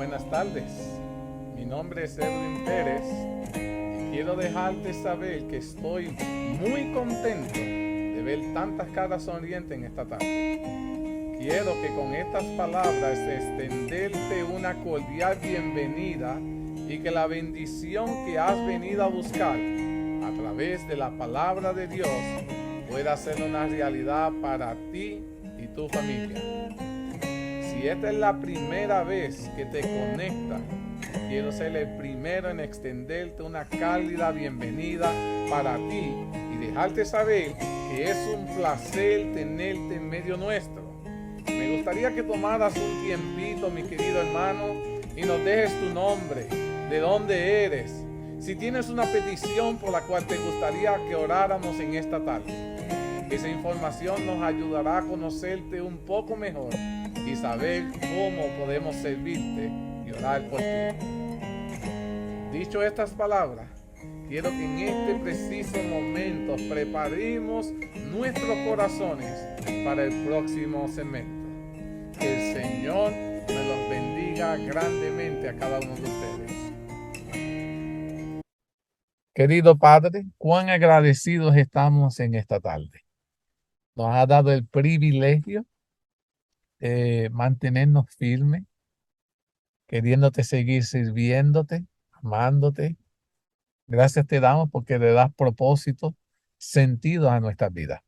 Buenas tardes, mi nombre es Edwin Pérez y quiero dejarte saber que estoy muy contento de ver tantas caras sonrientes en esta tarde. Quiero que con estas palabras extenderte una cordial bienvenida y que la bendición que has venido a buscar a través de la palabra de Dios pueda ser una realidad para ti y tu familia. Si esta es la primera vez que te conectas, quiero ser el primero en extenderte una cálida bienvenida para ti y dejarte saber que es un placer tenerte en medio nuestro. Me gustaría que tomaras un tiempito, mi querido hermano, y nos dejes tu nombre, de dónde eres, si tienes una petición por la cual te gustaría que oráramos en esta tarde. Esa información nos ayudará a conocerte un poco mejor y saber cómo podemos servirte y orar por ti. Dicho estas palabras, quiero que en este preciso momento preparemos nuestros corazones para el próximo segmento. Que el Señor me los bendiga grandemente a cada uno de ustedes. Querido Padre, cuán agradecidos estamos en esta tarde. Nos ha dado el privilegio de mantenernos firmes, queriéndote seguir sirviéndote, amándote. Gracias te damos porque le das propósito, sentido a nuestras vidas.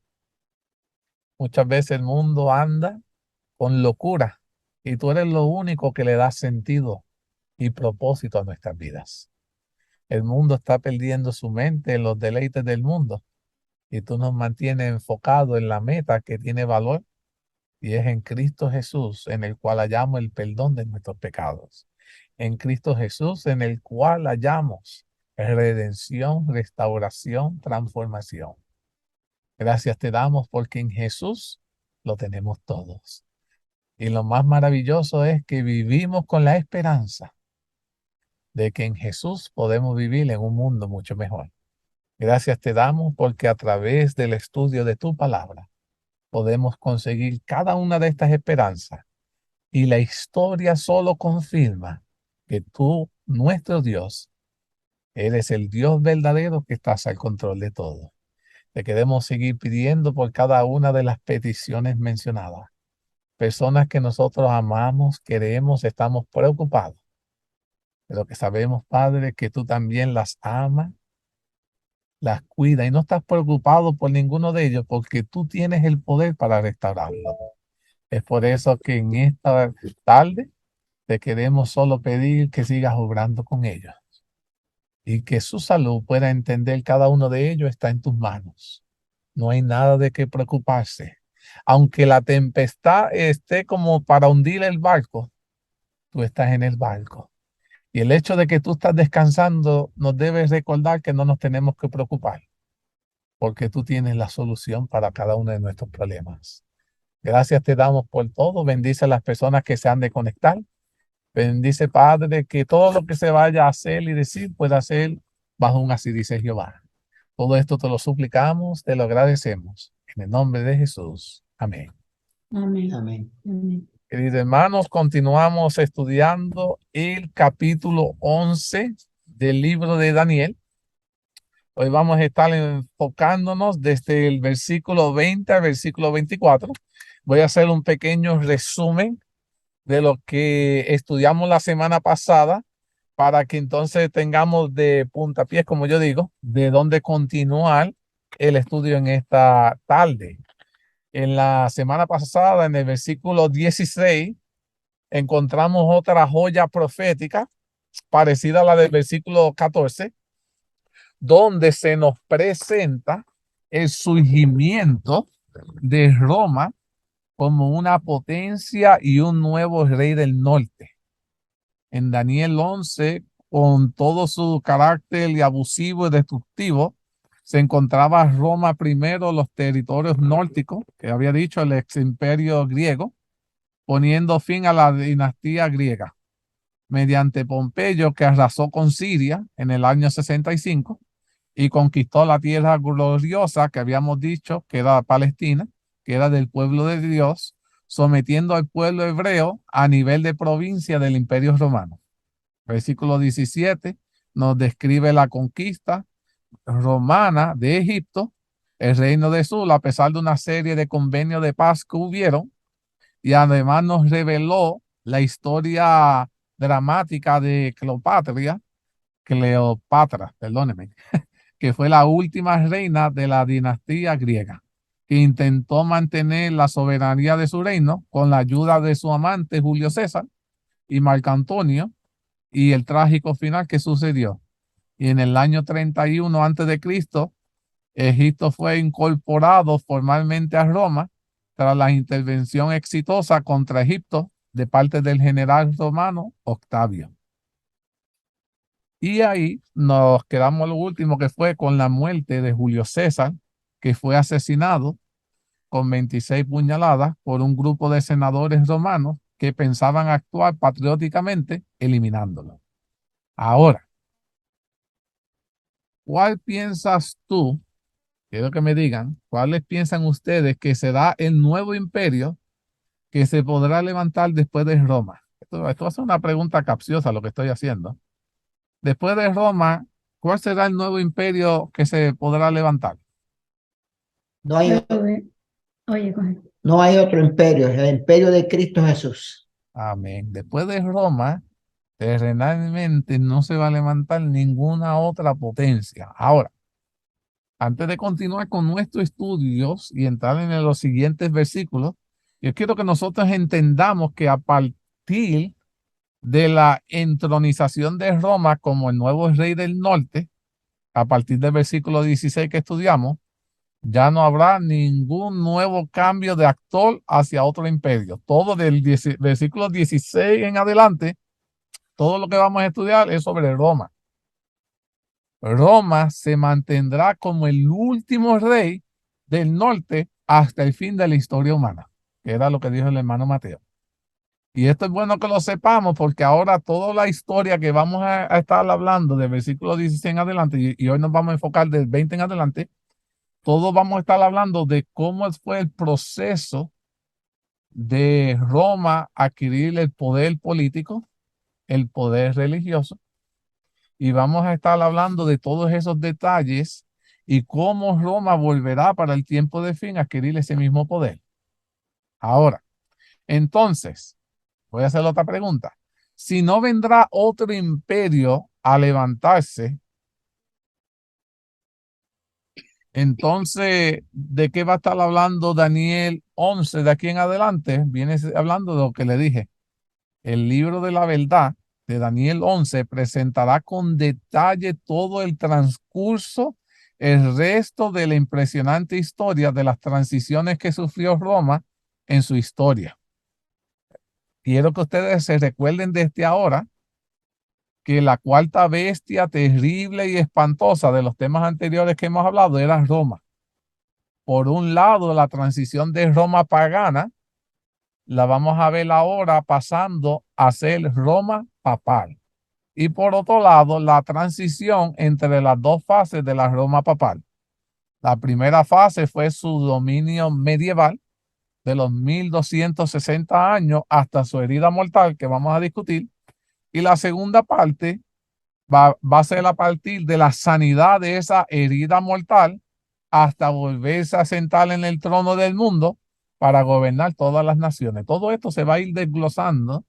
Muchas veces el mundo anda con locura y tú eres lo único que le da sentido y propósito a nuestras vidas. El mundo está perdiendo su mente en los deleites del mundo y tú nos mantienes enfocados en la meta que tiene valor y es en Cristo Jesús, en el cual hallamos el perdón de nuestros pecados. En Cristo Jesús, en el cual hallamos redención, restauración, transformación. Gracias te damos porque en Jesús lo tenemos todos. Y lo más maravilloso es que vivimos con la esperanza de que en Jesús podemos vivir en un mundo mucho mejor. Gracias te damos porque a través del estudio de tu palabra podemos conseguir cada una de estas esperanzas y la historia solo confirma que tú, nuestro Dios, eres el Dios verdadero que estás al control de todo. Te queremos seguir pidiendo por cada una de las peticiones mencionadas. Personas que nosotros amamos, queremos, estamos preocupados. Pero que sabemos, Padre, que tú también las amas, las cuidas y no estás preocupado por ninguno de ellos porque tú tienes el poder para restaurarlo. Es por eso que en esta tarde te queremos solo pedir que sigas obrando con ellos y que su salud pueda entender cada uno de ellos está en tus manos. No hay nada de qué preocuparse. Aunque la tempestad esté como para hundir el barco, tú estás en el barco. Y el hecho de que tú estás descansando nos debe recordar que no nos tenemos que preocupar, porque tú tienes la solución para cada uno de nuestros problemas. Gracias te damos por todo. Bendice a las personas que se han de conectar. Bendice, Padre, que todo lo que se vaya a hacer y decir pueda ser bajo un así dice Jehová. Todo esto te lo suplicamos, te lo agradecemos. En el nombre de Jesús. Amén. Amén. Amén. Amén. Queridos hermanos, continuamos estudiando el capítulo 11 del libro de Daniel. Hoy vamos a estar enfocándonos desde el versículo 20 al versículo 24. Voy a hacer un pequeño resumen de lo que estudiamos la semana pasada para que entonces tengamos de puntapiés, como yo digo, de dónde continuar el estudio en esta tarde. En la semana pasada, en el versículo 16, encontramos otra joya profética parecida a la del versículo 14, donde se nos presenta el surgimiento de Roma como una potencia y un nuevo rey del norte. En Daniel 11, con todo su carácter y abusivo y destructivo, se encontraba Roma primero, los territorios nórdicos, que había dicho el ex imperio griego, poniendo fin a la dinastía griega, mediante Pompeyo, que arrasó con Siria en el año 65 y conquistó la tierra gloriosa que habíamos dicho que era Palestina, que era del pueblo de Dios, sometiendo al pueblo hebreo a nivel de provincia del Imperio Romano. Versículo 17 nos describe la conquista romana de Egipto, el reino de Sul, a pesar de una serie de convenios de paz que hubieron, y además nos reveló la historia dramática de Cleopatra, perdóneme, que fue la última reina de la dinastía griega, que intentó mantener la soberanía de su reino con la ayuda de su amante Julio César y Marco Antonio, y el trágico final que sucedió. Y en el año 31 antes de Cristo, Egipto fue incorporado formalmente a Roma tras la intervención exitosa contra Egipto de parte del general romano Octavio. Y ahí nos quedamos lo último, que fue con la muerte de Julio César, que fue asesinado con 26 puñaladas por un grupo de senadores romanos que pensaban actuar patrióticamente eliminándolo. Ahora, ¿cuál piensas tú? Quiero que me digan, ¿cuáles piensan ustedes que será el nuevo imperio que se podrá levantar después de Roma? Esto va a ser una pregunta capciosa lo que estoy haciendo. Después de Roma, ¿cuál será el nuevo imperio que se podrá levantar? No hay, Oye, coge. no hay otro imperio, es el imperio de Cristo Jesús. Amén. Después de Roma, terrenalmente no se va a levantar ninguna otra potencia. Ahora, antes de continuar con nuestros estudios y entrar en los siguientes versículos, yo quiero que nosotros entendamos que a partir de la entronización de Roma como el nuevo rey del norte, a partir del versículo 16 que estudiamos, ya no habrá ningún nuevo cambio de actor hacia otro imperio. Todo del versículo 16 en adelante, todo lo que vamos a estudiar es sobre Roma. Roma se mantendrá como el último rey del norte hasta el fin de la historia humana, que era lo que dijo el hermano Mateo. Y esto es bueno que lo sepamos porque ahora toda la historia que vamos a estar hablando del versículo 16 en adelante, y hoy nos vamos a enfocar del 20 en adelante, todos vamos a estar hablando de cómo fue el proceso de Roma adquirir el poder político, el poder religioso, y vamos a estar hablando de todos esos detalles y cómo Roma volverá para el tiempo de fin a adquirir ese mismo poder. Ahora, entonces, voy a hacer otra pregunta. Si no vendrá otro imperio a levantarse, entonces, ¿de qué va a estar hablando Daniel 11 de aquí en adelante? Viene hablando de lo que le dije. El libro de la verdad de Daniel 11 presentará con detalle todo el transcurso, el resto de la impresionante historia de las transiciones que sufrió Roma en su historia. Quiero que ustedes se recuerden desde ahora que la cuarta bestia terrible y espantosa de los temas anteriores que hemos hablado era Roma. Por un lado, la transición de Roma pagana, la vamos a ver ahora pasando a ser Roma papal. Y por otro lado, la transición entre las dos fases de la Roma papal. La primera fase fue su dominio medieval de los 1260 años hasta su herida mortal que vamos a discutir. Y la segunda parte va a ser a partir de la sanidad de esa herida mortal hasta volverse a sentar en el trono del mundo para gobernar todas las naciones. Todo esto se va a ir desglosando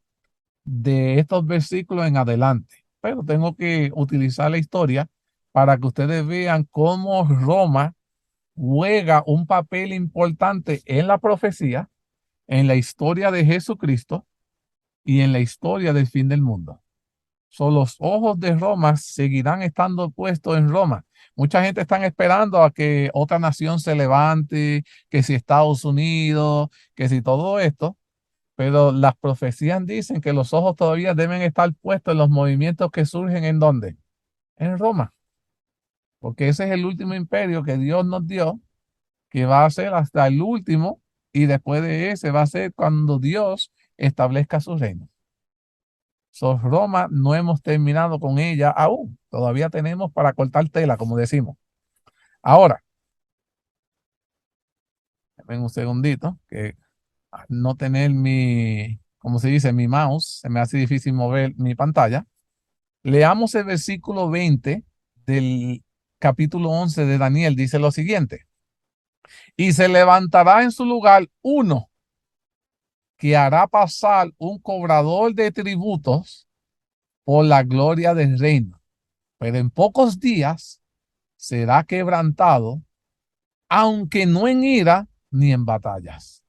de estos versículos en adelante, pero tengo que utilizar la historia para que ustedes vean cómo Roma juega un papel importante en la profecía, en la historia de Jesucristo y en la historia del fin del mundo. Los ojos de Roma seguirán estando puestos en Roma. Mucha gente está esperando a que otra nación se levante, que si Estados Unidos, que si todo esto, pero las profecías dicen que los ojos todavía deben estar puestos en los movimientos que surgen en ¿dónde? En Roma, porque ese es el último imperio que Dios nos dio, que va a ser hasta el último, y después de ese va a ser cuando Dios establezca su reino. Roma no hemos terminado con ella aún, todavía tenemos para cortar tela, como decimos. Ahora, ven un segundito, que no tener mi, como se dice, mi mouse, se me hace difícil mover mi pantalla. Leamos el versículo 20 del capítulo 11 de Daniel. Dice lo siguiente: y se levantará en su lugar uno que hará pasar un cobrador de tributos por la gloria del reino, pero en pocos días será quebrantado, aunque no en ira ni en batallas.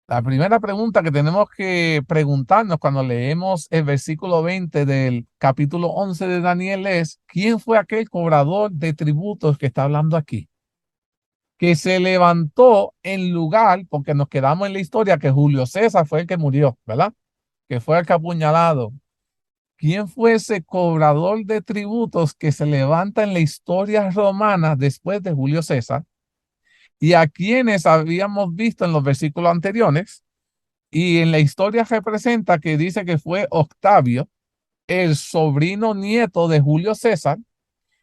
La primera pregunta que tenemos que preguntarnos cuando leemos el versículo 20 del capítulo 11 de Daniel es: ¿quién fue aquel cobrador de tributos que está hablando aquí? Que se levantó en lugar, porque nos quedamos en la historia que Julio César fue el que murió, ¿verdad? Que fue el que apuñalado. ¿Quién fue ese cobrador de tributos que se levanta en la historia romana después de Julio César? Y a quienes habíamos visto en los versículos anteriores, y en la historia representa que dice que fue Octavio, el sobrino nieto de Julio César,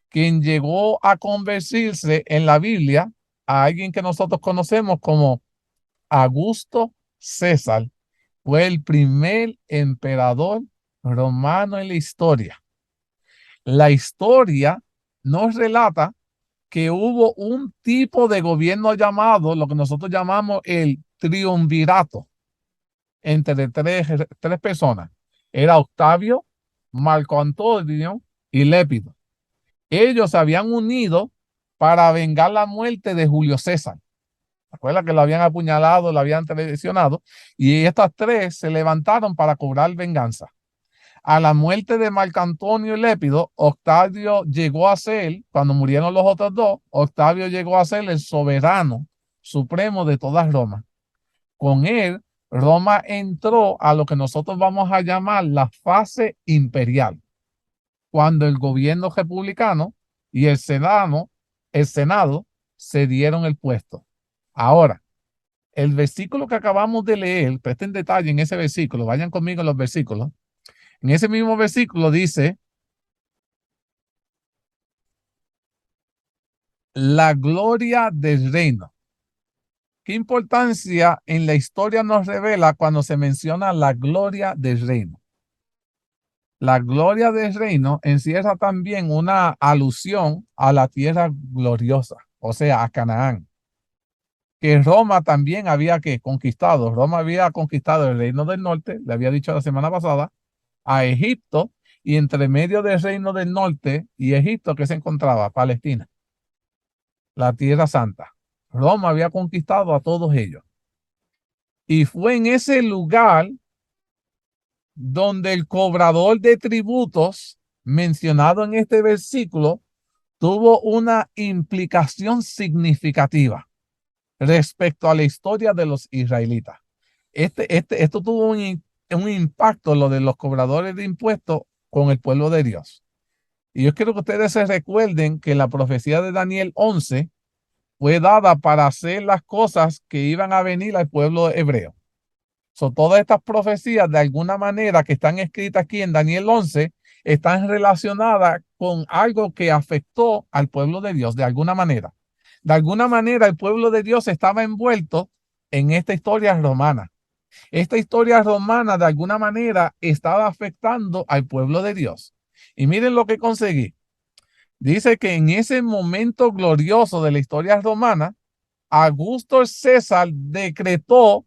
quien llegó a convertirse en la Biblia a alguien que nosotros conocemos como Augusto César. Fue el primer emperador romano en la historia. La historia nos relata que hubo un tipo de gobierno llamado, lo que nosotros llamamos el triunvirato, entre tres personas. Era Octavio, Marco Antonio y Lépido. Ellos se habían unido para vengar la muerte de Julio César. Recuerda que lo habían apuñalado, lo habían traicionado, y estas tres se levantaron para cobrar venganza. A la muerte de Marco Antonio y Lépido, Octavio llegó a ser, cuando murieron los otros dos, Octavio llegó a ser el soberano supremo de toda Roma. Con él, Roma entró a lo que nosotros vamos a llamar la fase imperial, cuando el gobierno republicano y el Senado se dieron el puesto. Ahora, el versículo que acabamos de leer, presten detalle en ese versículo, vayan conmigo en los versículos. En ese mismo versículo dice: la gloria del reino. ¿Qué importancia en la historia nos revela cuando se menciona la gloria del reino? La gloria del reino encierra también una alusión a la tierra gloriosa, o sea, a Canaán, que Roma también había conquistado. Roma había conquistado el reino del norte, le había dicho la semana pasada, a Egipto, y entre medio del reino del norte y Egipto, que se encontraba Palestina, la tierra santa. Roma había conquistado a todos ellos. Y fue en ese lugar donde el cobrador de tributos mencionado en este versículo tuvo una implicación significativa respecto a la historia de los israelitas. Esto tuvo un impacto, lo de los cobradores de impuestos, con el pueblo de Dios. Y yo quiero que ustedes se recuerden que la profecía de Daniel 11 fue dada para hacer las cosas que iban a venir al pueblo hebreo. Todas estas profecías, de alguna manera, que están escritas aquí en Daniel 11, están relacionadas con algo que afectó al pueblo de Dios, de alguna manera. De alguna manera, el pueblo de Dios estaba envuelto en esta historia romana. Esta historia romana, de alguna manera, estaba afectando al pueblo de Dios. Y miren lo que conseguí. Dice que en ese momento glorioso de la historia romana, Augusto César decretó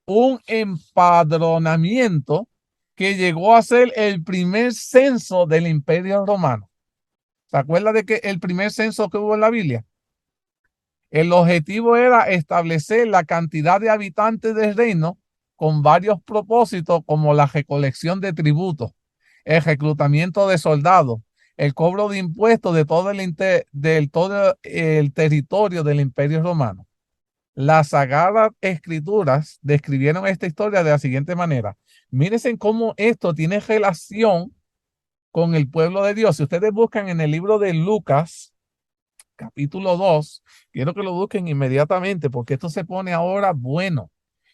un empadronamiento que llegó a ser el primer censo del Imperio Romano. ¿Se acuerda de que el primer censo que hubo en la Biblia? El objetivo era establecer la cantidad de habitantes del reino con varios propósitos, como la recolección de tributos, el reclutamiento de soldados, el cobro de impuestos de todo todo el territorio del Imperio Romano. Las Sagradas Escrituras describieron esta historia de la siguiente manera. Mírense cómo esto tiene relación con el pueblo de Dios. Si ustedes buscan en el libro de Lucas, capítulo 2, quiero que lo busquen inmediatamente porque esto se pone ahora bueno.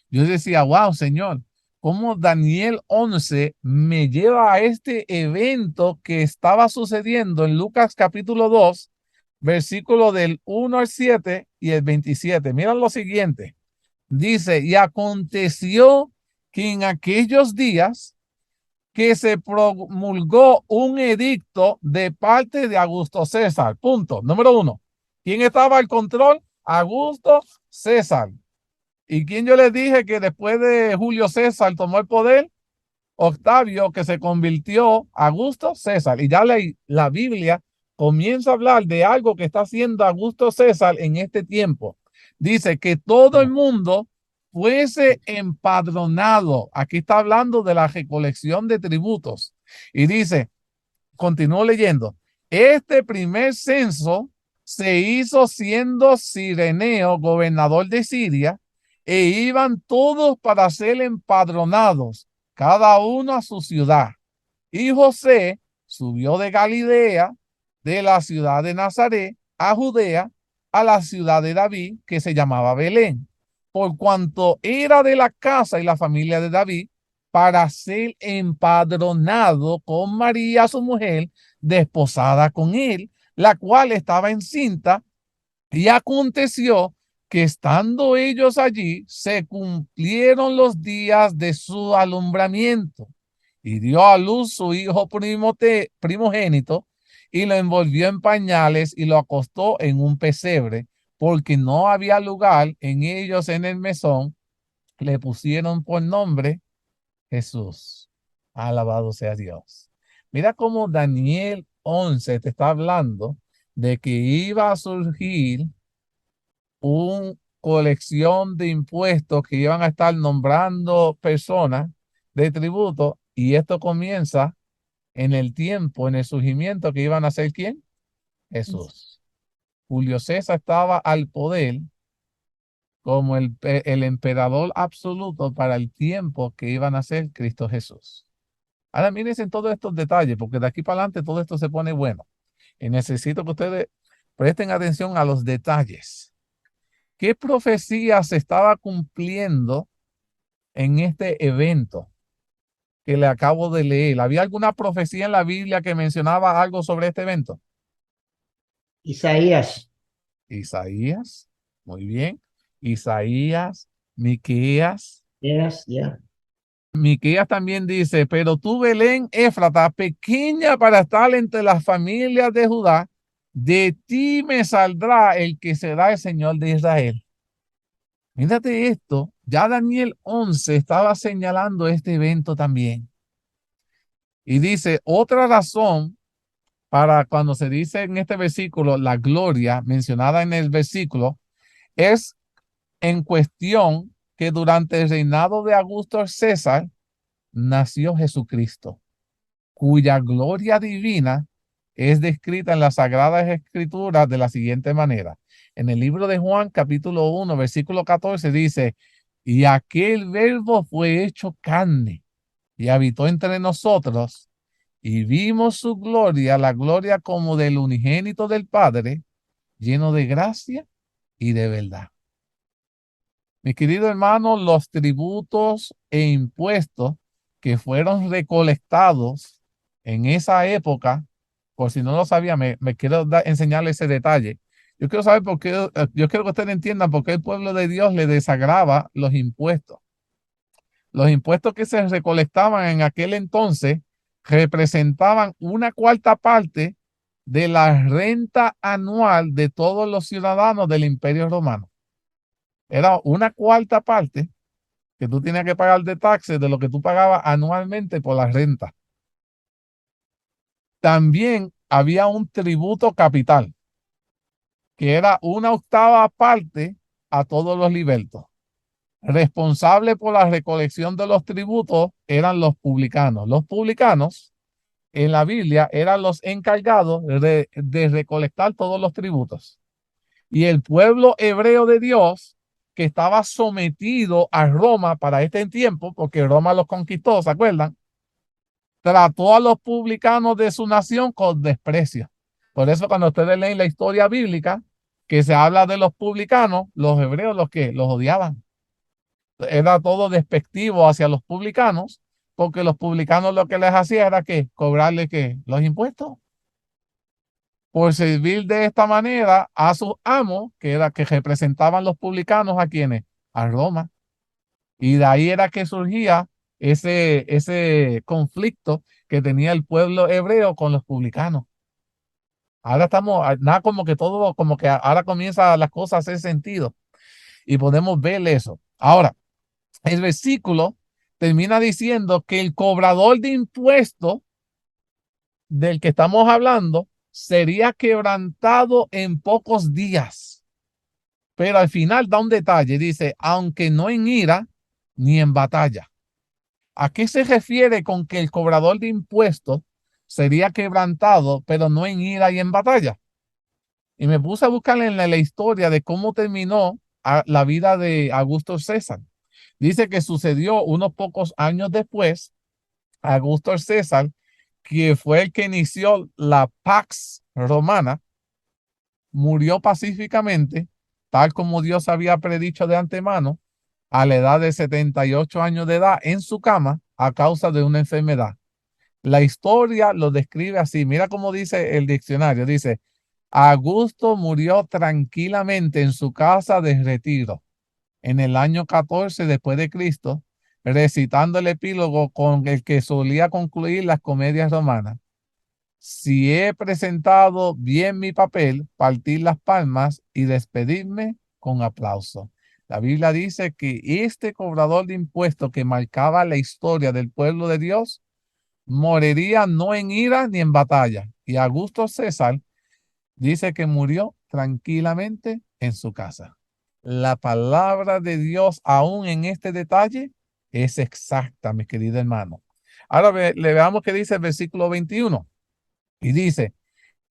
Yo decía, wow, Señor, cómo Daniel 11 me lleva a este evento que estaba sucediendo en Lucas capítulo 2, versículo del 1 al 7 y el 27. Miren lo siguiente. Dice, y aconteció que en aquellos días que se promulgó un edicto de parte de Augusto César. Punto. Número uno. ¿Quién estaba al control? Augusto César. ¿Y quién yo les dije que después de Julio César tomó el poder? Octavio, que se convirtió Augusto César. Y ya la Biblia comienza a hablar de algo que está haciendo Augusto César en este tiempo. Dice que todo el mundo fuese empadronado. Aquí está hablando de la recolección de tributos. Y dice, continúo leyendo, este primer censo se hizo siendo Cireneo gobernador de Siria, e iban todos para ser empadronados, cada uno a su ciudad. Y José subió de Galilea, de la ciudad de Nazaret, a Judea, a la ciudad de David, que se llamaba Belén, por cuanto era de la casa y la familia de David, para ser empadronado con María, su mujer, desposada con él, la cual estaba encinta. Y aconteció que estando ellos allí, se cumplieron los días de su alumbramiento, y dio a luz su hijo primogénito, y lo envolvió en pañales y lo acostó en un pesebre, porque no había lugar en ellos en el mesón. Le pusieron por nombre Jesús. Alabado sea Dios. Mira cómo Daniel 11 te está hablando de que iba a surgir una colección de impuestos que iban a estar nombrando personas de tributo, y esto comienza en el tiempo, en el surgimiento que iban a ser ¿quién? Jesús. Julio César estaba al poder como el emperador absoluto para el tiempo que iban a ser Cristo Jesús. Ahora miren todos estos detalles, porque de aquí para adelante todo esto se pone bueno. Y necesito que ustedes presten atención a los detalles. ¿Qué profecía se estaba cumpliendo en este evento que le acabo de leer? ¿Había alguna profecía en la Biblia que mencionaba algo sobre este evento? Isaías. Isaías, muy bien. Isaías, Miqueas. Ya. Miqueas también dice, pero tú, Belén Éfrata, pequeña para estar entre las familias de Judá, de ti me saldrá el que será el Señor de Israel. Mírate esto, ya Daniel 11 estaba señalando este evento también. Y dice, otra razón para cuando se dice en este versículo la gloria mencionada en el versículo es en cuestión que durante el reinado de Augusto César nació Jesucristo, cuya gloria divina es descrita en las Sagradas Escrituras de la siguiente manera. En el libro de Juan, capítulo 1, versículo 14, dice, y aquel verbo fue hecho carne y habitó entre nosotros, y vimos su gloria, la gloria como del unigénito del Padre, lleno de gracia y de verdad. Mi querido hermano, los tributos e impuestos que fueron recolectados en esa época, por si no lo sabía, me quiero enseñarle ese detalle. Yo quiero saber por qué, yo quiero que ustedes entiendan por qué el pueblo de Dios le desagrava los impuestos. Los impuestos que se recolectaban en aquel entonces representaban una cuarta parte de la renta anual de todos los ciudadanos del Imperio Romano. Era una cuarta parte que tú tenías que pagar de taxes de lo que tú pagabas anualmente por la renta. También había un tributo capital, que era una octava parte a todos los libertos. Responsable por la recolección de los tributos eran los publicanos. Los publicanos en la Biblia eran los encargados de recolectar todos los tributos. Y el pueblo hebreo de Dios, que estaba sometido a Roma para este tiempo, porque Roma los conquistó, ¿se acuerdan? Trató a los publicanos de su nación con desprecio. Por eso cuando ustedes leen la historia bíblica, que se habla de los publicanos, los hebreos los odiaban. Era todo despectivo hacia los publicanos, porque los publicanos lo que les hacía era que cobrarle que los impuestos por servir de esta manera a sus amos, que era que representaban los publicanos a quienes, a Roma. Y de ahí era que surgía ese conflicto que tenía el pueblo hebreo con los publicanos. Ahora estamos, nada como que todo, como que ahora comienza las cosas a hacer sentido y podemos ver eso. Ahora, el versículo termina diciendo que el cobrador de impuestos del que estamos hablando sería quebrantado en pocos días. Pero al final da un detalle, dice, aunque no en ira ni en batalla. ¿A qué se refiere con que el cobrador de impuestos sería quebrantado, pero no en ira y en batalla? Y me puse a buscar en la historia de cómo terminó la vida de Augusto César. Dice que sucedió unos pocos años después, Augusto César, que fue el que inició la Pax Romana, murió pacíficamente, tal como Dios había predicho de antemano, a la edad de 78 años de edad en su cama a causa de una enfermedad. La historia lo describe así. Mira cómo dice el diccionario. Dice, Augusto murió tranquilamente en su casa de retiro en el año 14 después de Cristo, recitando el epílogo con el que solía concluir las comedias romanas. Si he presentado bien mi papel, partir las palmas y despedirme con aplauso. La Biblia dice que este cobrador de impuestos que marcaba la historia del pueblo de Dios moriría no en ira ni en batalla. Y Augusto César dice que murió tranquilamente en su casa. La palabra de Dios, aún en este detalle, es exacta, mi querido hermano. Ahora le veamos qué dice el versículo 21. Y dice,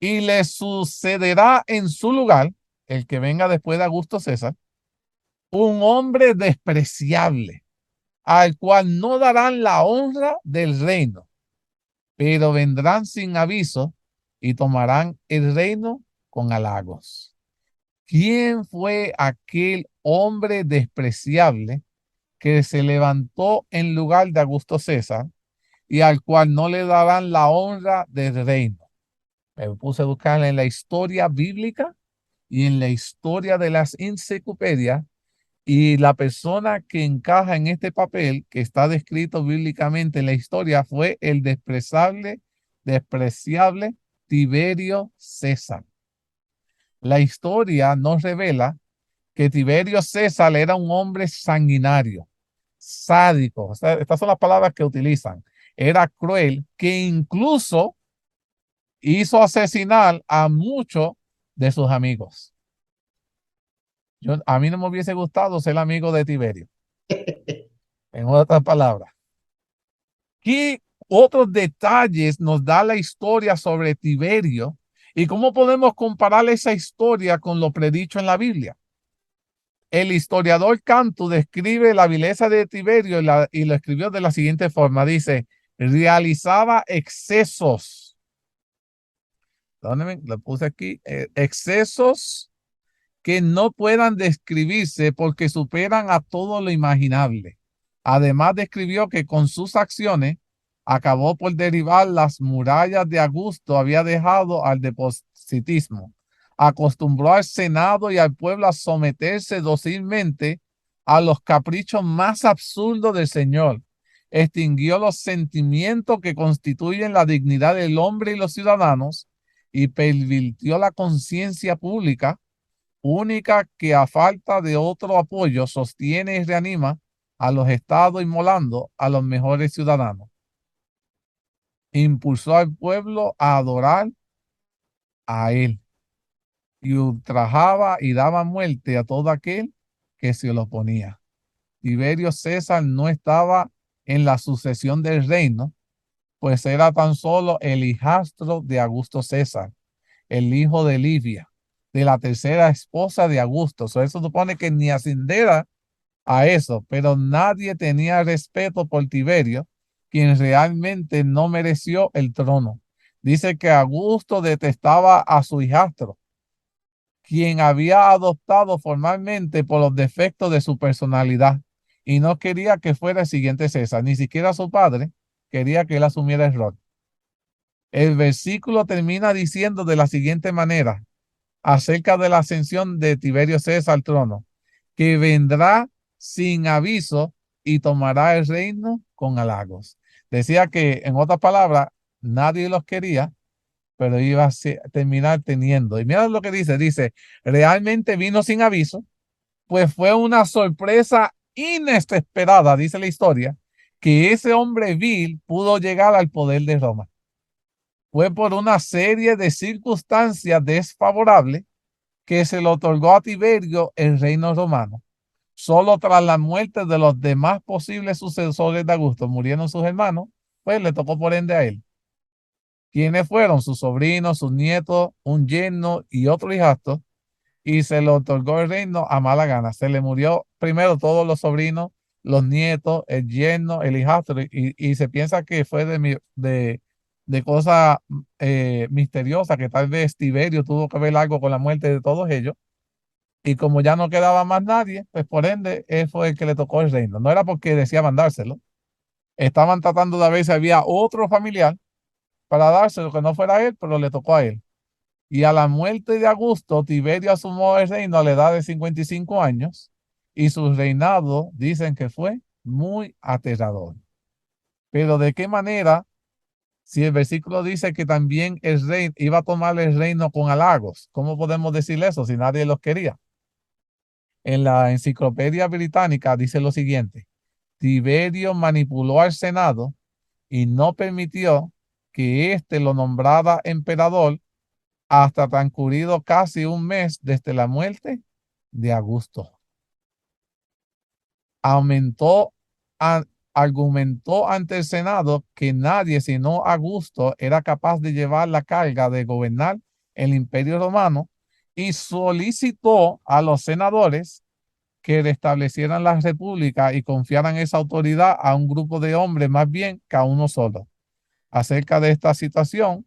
y le sucederá en su lugar, el que venga después de Augusto César, un hombre despreciable, al cual no darán la honra del reino, pero vendrán sin aviso y tomarán el reino con halagos. ¿Quién fue aquel hombre despreciable que se levantó en lugar de Augusto César y al cual no le darán la honra del reino? Me puse a buscar en la historia bíblica y en la historia de las enciclopedias, y la persona que encaja en este papel que está descrito bíblicamente en la historia fue el despreciable Tiberio César. La historia nos revela que Tiberio César era un hombre sanguinario, sádico. O sea, estas son las palabras que utilizan. Era cruel, que incluso hizo asesinar a muchos de sus amigos. A mí no me hubiese gustado ser amigo de Tiberio. En otras palabras, ¿qué otros detalles nos da la historia sobre Tiberio y cómo podemos comparar esa historia con lo predicho en la Biblia? El historiador Cantu describe la vileza de Tiberio y lo escribió de la siguiente forma. Dice, realizaba excesos. ¿Dónde lo puse aquí? Excesos que no puedan describirse porque superan a todo lo imaginable. Además, describió que con sus acciones acabó por derribar las murallas de Augusto, había dejado al depositismo. Acostumbró al Senado y al pueblo a someterse dócilmente a los caprichos más absurdos del Señor. Extinguió los sentimientos que constituyen la dignidad del hombre y los ciudadanos y pervirtió la conciencia pública, única que a falta de otro apoyo sostiene y reanima a los estados inmolando a los mejores ciudadanos. Impulsó al pueblo a adorar a él y ultrajaba y daba muerte a todo aquel que se lo oponía. Tiberio César no estaba en la sucesión del reino, pues era tan solo el hijastro de Augusto César, el hijo de Livia, de la tercera esposa de Augusto. Eso supone que ni ascendiera a eso, pero nadie tenía respeto por Tiberio, quien realmente no mereció el trono. Dice que Augusto detestaba a su hijastro, quien había adoptado formalmente por los defectos de su personalidad, y no quería que fuera el siguiente César, ni siquiera su padre quería que él asumiera el rol. El versículo termina diciendo de la siguiente manera acerca de la ascensión de Tiberio César al trono, que vendrá sin aviso y tomará el reino con halagos. Decía que, en otras palabras, nadie los quería, pero iba a terminar teniendo. Y mira lo que dice, realmente vino sin aviso, pues fue una sorpresa inesperada, dice la historia, que ese hombre vil pudo llegar al poder de Roma. Fue por una serie de circunstancias desfavorables que se le otorgó a Tiberio el reino romano. Solo tras la muerte de los demás posibles sucesores de Augusto, murieron sus hermanos, pues le tocó por ende a él. ¿Quiénes fueron? Sus sobrinos, sus nietos, un yerno y otro hijastro, y se le otorgó el reino a mala gana. Se le murió primero todos los sobrinos, los nietos, el yerno, el hijastro, y se piensa que fue de cosas misteriosas, que tal vez Tiberio tuvo que ver algo con la muerte de todos ellos. Y como ya no quedaba más nadie, pues por ende, él fue el que le tocó el reino. No era porque deseaban dárselo. Estaban tratando de ver si había otro familiar para dárselo que no fuera él, pero le tocó a él. Y a la muerte de Augusto, Tiberio asumió el reino a la edad de 55 años y su reinado dicen que fue muy aterrador. Pero ¿de qué manera? Si el versículo dice que también el rey iba a tomar el reino con halagos, ¿cómo podemos decir eso si nadie los quería? En la Enciclopedia Británica dice lo siguiente: Tiberio manipuló al Senado y no permitió que éste lo nombrara emperador hasta transcurrido casi un mes desde la muerte de Augusto. Aumentó, argumentó ante el Senado que nadie sino Augusto era capaz de llevar la carga de gobernar el Imperio Romano y solicitó a los senadores que restablecieran la república y confiaran esa autoridad a un grupo de hombres más bien que a uno solo. Acerca de esta situación,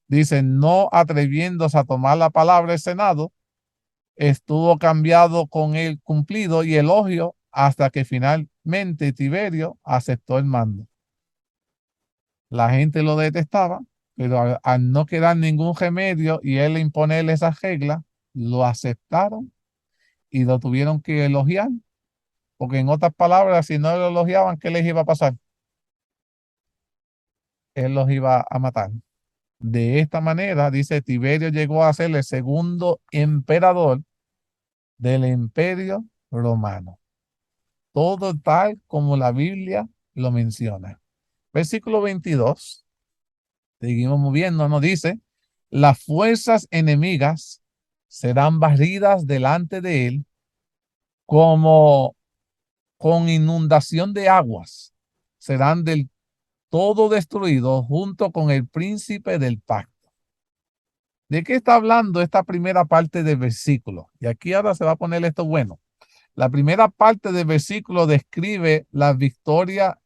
dicen, no atreviéndose a tomar la palabra el Senado, estuvo cambiado con el cumplido y elogio hasta que finalmente Tiberio aceptó el mando. La gente lo detestaba, pero al no quedar ningún remedio y él imponerle esas reglas, lo aceptaron y lo tuvieron que elogiar, porque en otras palabras, si no lo elogiaban, ¿qué les iba a pasar? Él los iba a matar. De esta manera, dice, Tiberio llegó a ser el segundo emperador del Imperio Romano. Todo tal como la Biblia lo menciona. Versículo 22, seguimos moviendo, nos dice, las fuerzas enemigas serán barridas delante de él como con inundación de aguas, serán del todo destruidos junto con el príncipe del pacto. ¿De qué está hablando esta primera parte del versículo? Y aquí ahora se va a poner esto bueno. La primera parte del versículo describe las victoriosas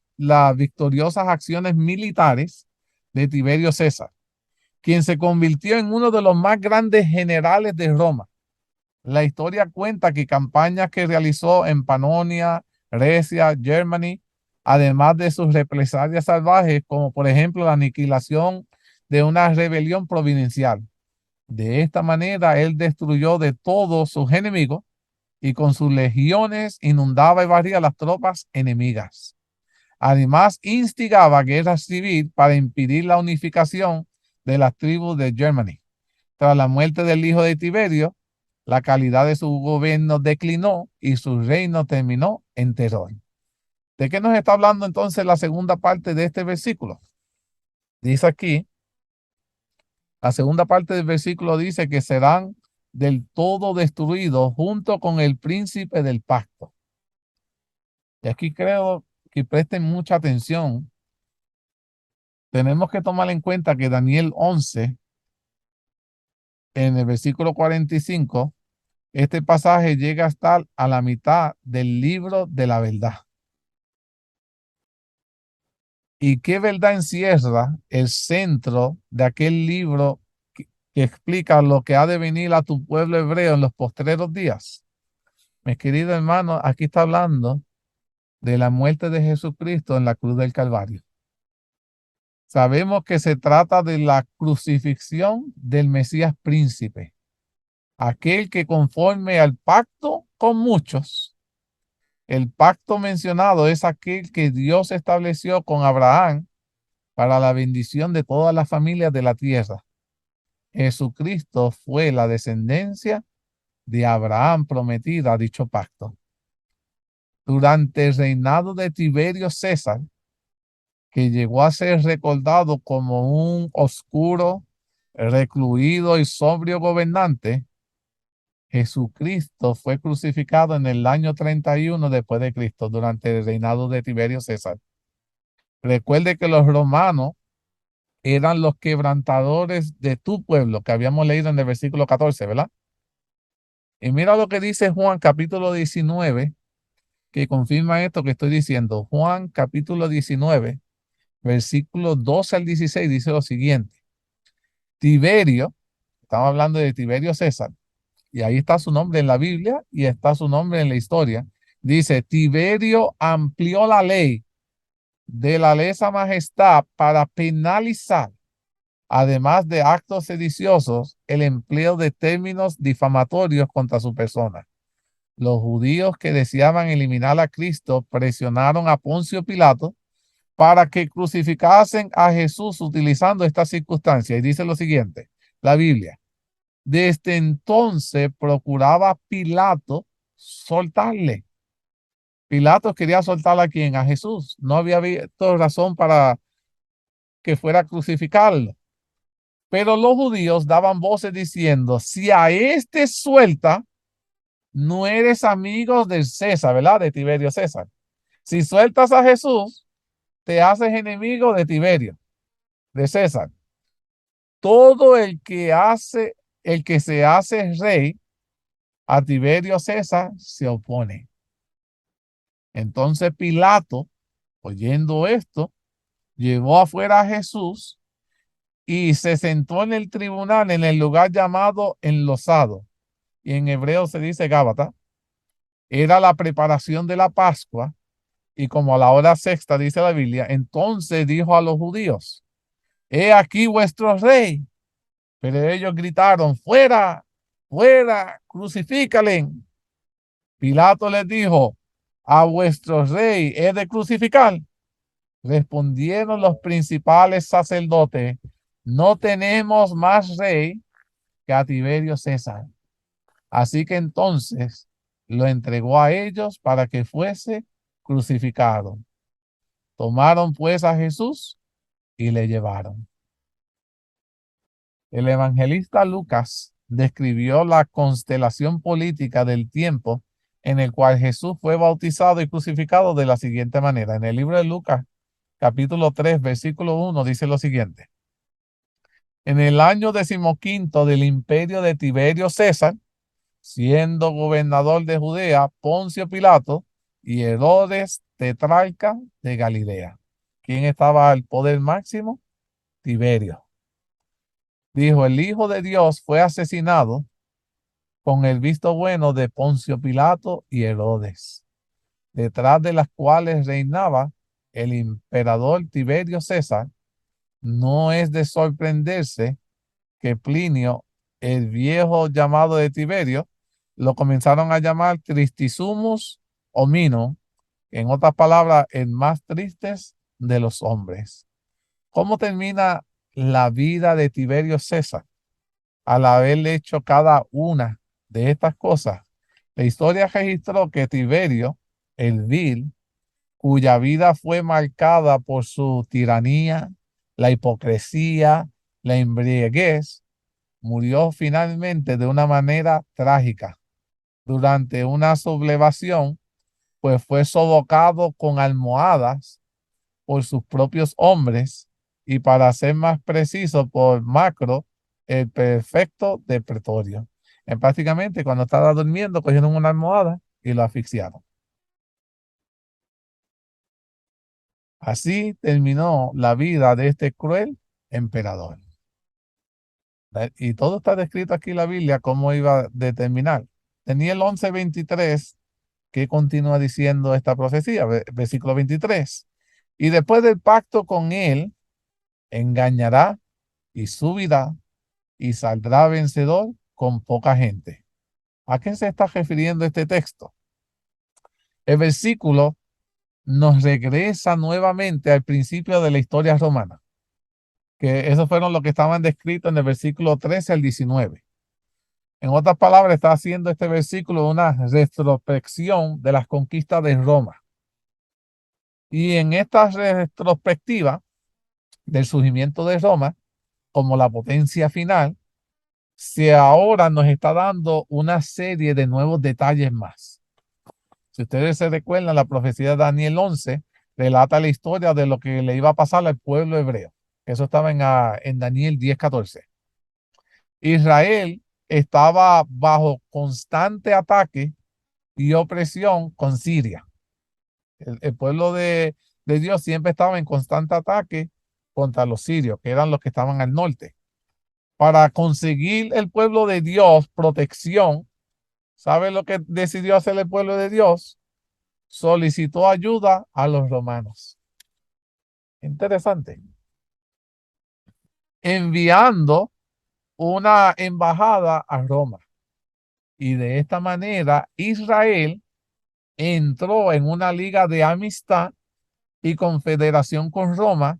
acciones militares de Tiberio César, quien se convirtió en uno de los más grandes generales de Roma. La historia cuenta que campañas que realizó en Panonia, Grecia, Germany, además de sus represalias salvajes, como por ejemplo la aniquilación de una rebelión provincial. De esta manera, él destruyó de todos sus enemigos y con sus legiones inundaba y barría las tropas enemigas. Además, instigaba guerra civil para impedir la unificación de las tribus de Germany. Tras la muerte del hijo de Tiberio, la calidad de su gobierno declinó y su reino terminó en terror. ¿De qué nos está hablando entonces la segunda parte de este versículo? Dice aquí, la segunda parte del versículo dice que serán del todo destruidos junto con el príncipe del pacto. Y aquí creo que presten mucha atención. Tenemos que tomar en cuenta que Daniel 11, en el versículo 45, este pasaje llega a estar a la mitad del libro de la verdad. ¿Y qué verdad encierra el centro de aquel libro que explica lo que ha de venir a tu pueblo hebreo en los postreros días? Mis queridos hermanos, aquí está hablando de la muerte de Jesucristo en la cruz del Calvario. Sabemos que se trata de la crucifixión del Mesías príncipe, aquel que conforme al pacto con muchos El pacto mencionado es aquel que Dios estableció con Abraham para la bendición de todas las familias de la tierra. Jesucristo fue la descendencia de Abraham prometida a dicho pacto. Durante el reinado de Tiberio César, que llegó a ser recordado como un oscuro, recluido y sobrio gobernante, Jesucristo fue crucificado en el año 31 después de Cristo, durante el reinado de Tiberio César. Recuerde que los romanos eran los quebrantadores de tu pueblo, que habíamos leído en el versículo 14, ¿verdad? Y mira lo que dice Juan capítulo 19, que confirma esto que estoy diciendo. Juan capítulo 19, versículo 12 al 16, dice lo siguiente. Tiberio, estamos hablando de Tiberio César, y ahí está su nombre en la Biblia y está su nombre en la historia. Dice, Tiberio amplió la ley de la lesa majestad para penalizar, además de actos sediciosos, el empleo de términos difamatorios contra su persona. Los judíos que deseaban eliminar a Cristo presionaron a Poncio Pilato para que crucificasen a Jesús utilizando esta circunstancia. Y dice lo siguiente, la Biblia. Desde entonces procuraba Pilato soltarle. Pilato quería soltar a quién, a Jesús. No había visto razón para que fuera a crucificarlo. Pero los judíos daban voces diciendo, si a este suelta, no eres amigo de César, ¿verdad? De Tiberio César. Si sueltas a Jesús, te haces enemigo de Tiberio, de César. Todo el que se hace rey a Tiberio César se opone. Entonces Pilato, oyendo esto, llevó afuera a Jesús y se sentó en el tribunal en el lugar llamado enlosado, y en hebreo se dice Gábata. Era la preparación de la Pascua, y como a la hora sexta dice la Biblia, entonces dijo a los judíos, he aquí vuestro rey. Pero ellos gritaron, fuera, fuera, crucifícale. Pilato les dijo, a vuestro rey he de crucificar. Respondieron los principales sacerdotes, no tenemos más rey que a Tiberio César. Así que entonces lo entregó a ellos para que fuese crucificado. Tomaron pues a Jesús y le llevaron. El evangelista Lucas describió la constelación política del tiempo en el cual Jesús fue bautizado y crucificado de la siguiente manera. En el libro de Lucas, capítulo 3, versículo 1, dice lo siguiente. En el año 15 del imperio de Tiberio César, siendo gobernador de Judea, Poncio Pilato y Herodes tetrarca de Galilea. ¿Quién estaba al poder máximo? Tiberio. Dijo, el Hijo de Dios fue asesinado con el visto bueno de Poncio Pilato y Herodes, detrás de las cuales reinaba el emperador Tiberio César. No es de sorprenderse que Plinio, el viejo llamado de Tiberio, lo comenzaron a llamar Tristizumus Homino, en otras palabras, el más triste de los hombres. ¿Cómo termina la vida de Tiberio César? Al haber hecho cada una de estas cosas, la historia registró que Tiberio, el vil, cuya vida fue marcada por su tiranía, la hipocresía, la embriaguez, murió finalmente de una manera trágica. Durante una sublevación, pues fue sofocado con almohadas por sus propios hombres y, para ser más preciso, por Macro, el prefecto de Pretorio. Prácticamente cuando estaba durmiendo cogieron una almohada y lo asfixiaron. Así terminó la vida de este cruel emperador. Y todo está descrito aquí en la Biblia cómo iba a determinar. Tenía el 11:23 que continúa diciendo esta profecía, versículo 23. Y después del pacto con él, engañará y subirá y saldrá vencedor con poca gente. ¿A qué se está refiriendo este texto? El versículo nos regresa nuevamente al principio de la historia romana, que esos fueron los que estaban descritos en el versículo 13 al 19. En otras palabras, está haciendo este versículo una retrospección de las conquistas de Roma. Y en esta retrospectiva del surgimiento de Roma como la potencia final, se ahora nos está dando una serie de nuevos detalles más. Si ustedes se recuerdan, la profecía de Daniel 11 relata la historia de lo que le iba a pasar al pueblo hebreo. Eso estaba en Daniel 10:14. Israel estaba bajo constante ataque y opresión con Siria. El pueblo de Dios siempre estaba en constante ataque contra los sirios, que eran los que estaban al norte. Para conseguir el pueblo de Dios protección, ¿sabe lo que decidió hacer el pueblo de Dios? Solicitó ayuda a los romanos. Interesante. Enviando una embajada a Roma. Y de esta manera Israel entró en una liga de amistad y confederación con Roma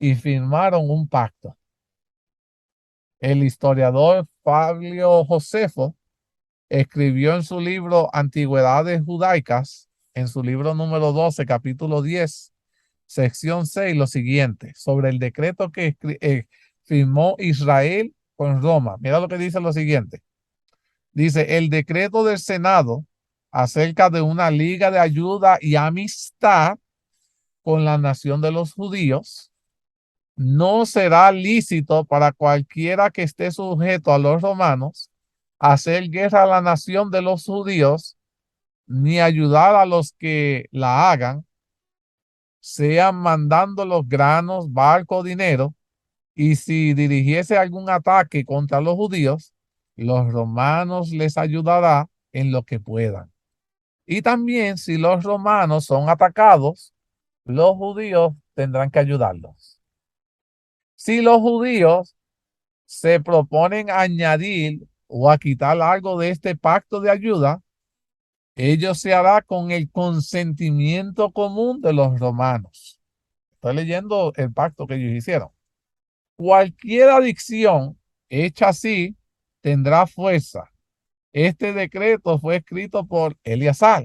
y firmaron un pacto. El historiador Fabio Josefo escribió en su libro Antigüedades Judaicas, en su libro número 12, capítulo 10, sección 6, lo siguiente, sobre el decreto que firmó Israel con Roma. Mira lo que dice lo siguiente. Dice, el decreto del Senado acerca de una liga de ayuda y amistad con la nación de los judíos no será lícito para cualquiera que esté sujeto a los romanos hacer guerra a la nación de los judíos, ni ayudar a los que la hagan, sean mandando los granos, barco, dinero, y si dirigiese algún ataque contra los judíos, los romanos les ayudará en lo que puedan. Y también si los romanos son atacados, los judíos tendrán que ayudarlos. Si los judíos se proponen añadir o a quitar algo de este pacto de ayuda, ello se hará con el consentimiento común de los romanos. Estoy leyendo el pacto que ellos hicieron. Cualquier adicción hecha así tendrá fuerza. Este decreto fue escrito por Eleazar,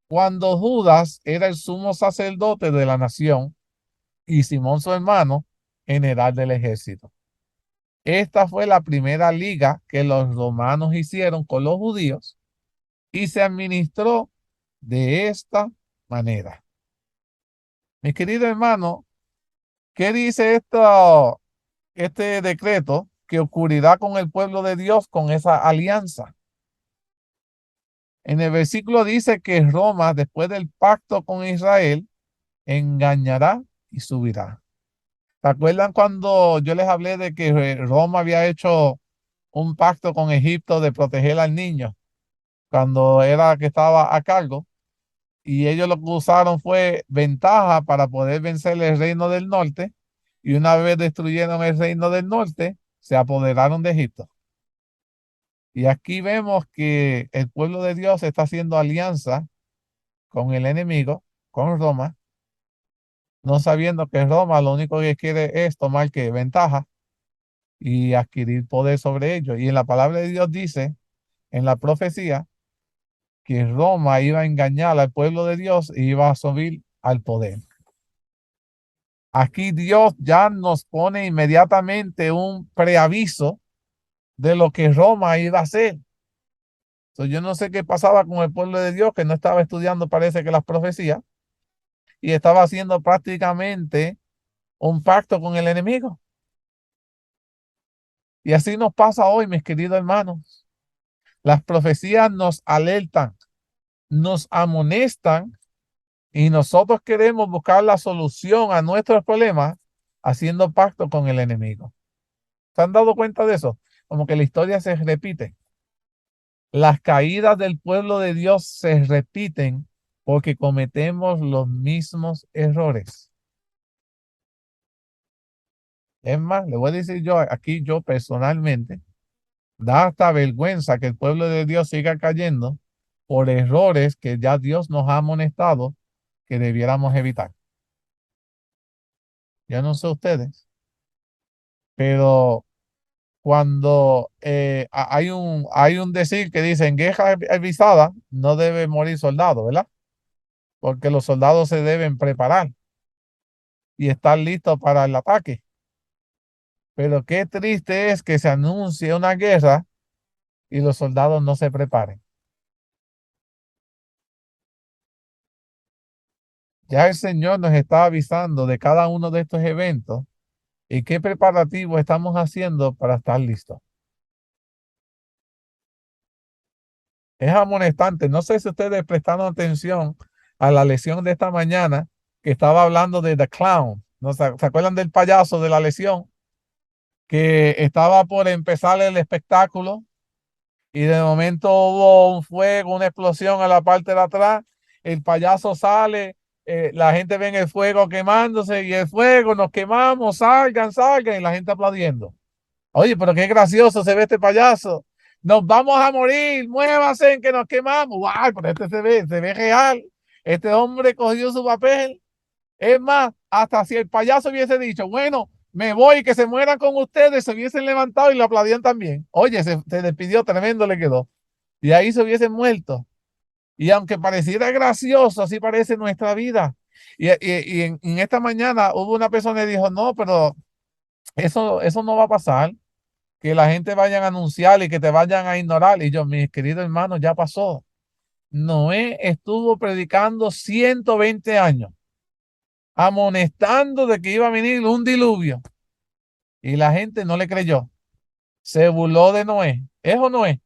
cuando Judas era el sumo sacerdote de la nación y Simón su hermano, general del ejército. Esta fue la primera liga que los romanos hicieron con los judíos y se administró de esta manera. Mi querido hermano, ¿qué dice este decreto que ocurrirá con el pueblo de Dios con esa alianza? En el versículo dice que Roma, después del pacto con Israel, engañará y subirá. ¿Se acuerdan cuando yo les hablé de que Roma había hecho un pacto con Egipto de proteger al niño cuando era que estaba a cargo? Y ellos lo que usaron fue ventaja para poder vencer el reino del norte. Y una vez destruyeron el reino del norte, se apoderaron de Egipto. Y aquí vemos que el pueblo de Dios está haciendo alianza con el enemigo, con Roma, no sabiendo que Roma lo único que quiere es tomar que ventaja y adquirir poder sobre ellos. Y en la palabra de Dios dice, en la profecía, que Roma iba a engañar al pueblo de Dios y iba a subir al poder. Aquí Dios ya nos pone inmediatamente un preaviso de lo que Roma iba a hacer. Entonces, yo no sé qué pasaba con el pueblo de Dios, que no estaba estudiando, parece que las profecías, y estaba haciendo prácticamente un pacto con el enemigo. Y así nos pasa hoy, mis queridos hermanos. Las profecías nos alertan, nos amonestan, y nosotros queremos buscar la solución a nuestros problemas haciendo pacto con el enemigo. ¿Se han dado cuenta de eso? Como que la historia se repite. Las caídas del pueblo de Dios se repiten porque cometemos los mismos errores. Es más, le voy a decir yo aquí, yo personalmente, da hasta vergüenza que el pueblo de Dios siga cayendo por errores que ya Dios nos ha amonestado que debiéramos evitar. Yo no sé ustedes, pero cuando hay un decir que dice en guerra avisada no debe morir soldado, ¿verdad? Porque los soldados se deben preparar y estar listos para el ataque. Pero qué triste es que se anuncie una guerra y los soldados no se preparen. Ya el Señor nos está avisando de cada uno de estos eventos y qué preparativo estamos haciendo para estar listos. Es amonestante. No sé si ustedes prestaron atención a la lección de esta mañana que estaba hablando de The Clown. ¿No se acuerdan del payaso de la lección? Que estaba por empezar el espectáculo y de momento hubo un fuego, una explosión a la parte de atrás. El payaso sale, la gente ve el fuego quemándose y el fuego, nos quemamos, salgan, salgan, y la gente aplaudiendo. Oye, pero qué gracioso se ve este payaso. Nos vamos a morir, muévase en que nos quemamos. Guau, pero este se ve real. Este hombre cogió su papel. Es más, hasta si el payaso hubiese dicho, bueno, me voy, que se mueran con ustedes, se hubiesen levantado y lo aplaudían también. Oye, se despidió, tremendo le quedó. Y ahí se hubiesen muerto. Y aunque pareciera gracioso, así parece nuestra vida. Y en esta mañana hubo una persona que dijo, no, pero eso no va a pasar, que la gente vayan a anunciar y que te vayan a ignorar. Y yo, mis queridos hermanos, ya pasó. Noé estuvo predicando 120 años, amonestando de que iba a venir un diluvio. Y la gente no le creyó. Se burló de Noé. ¿Es o no es?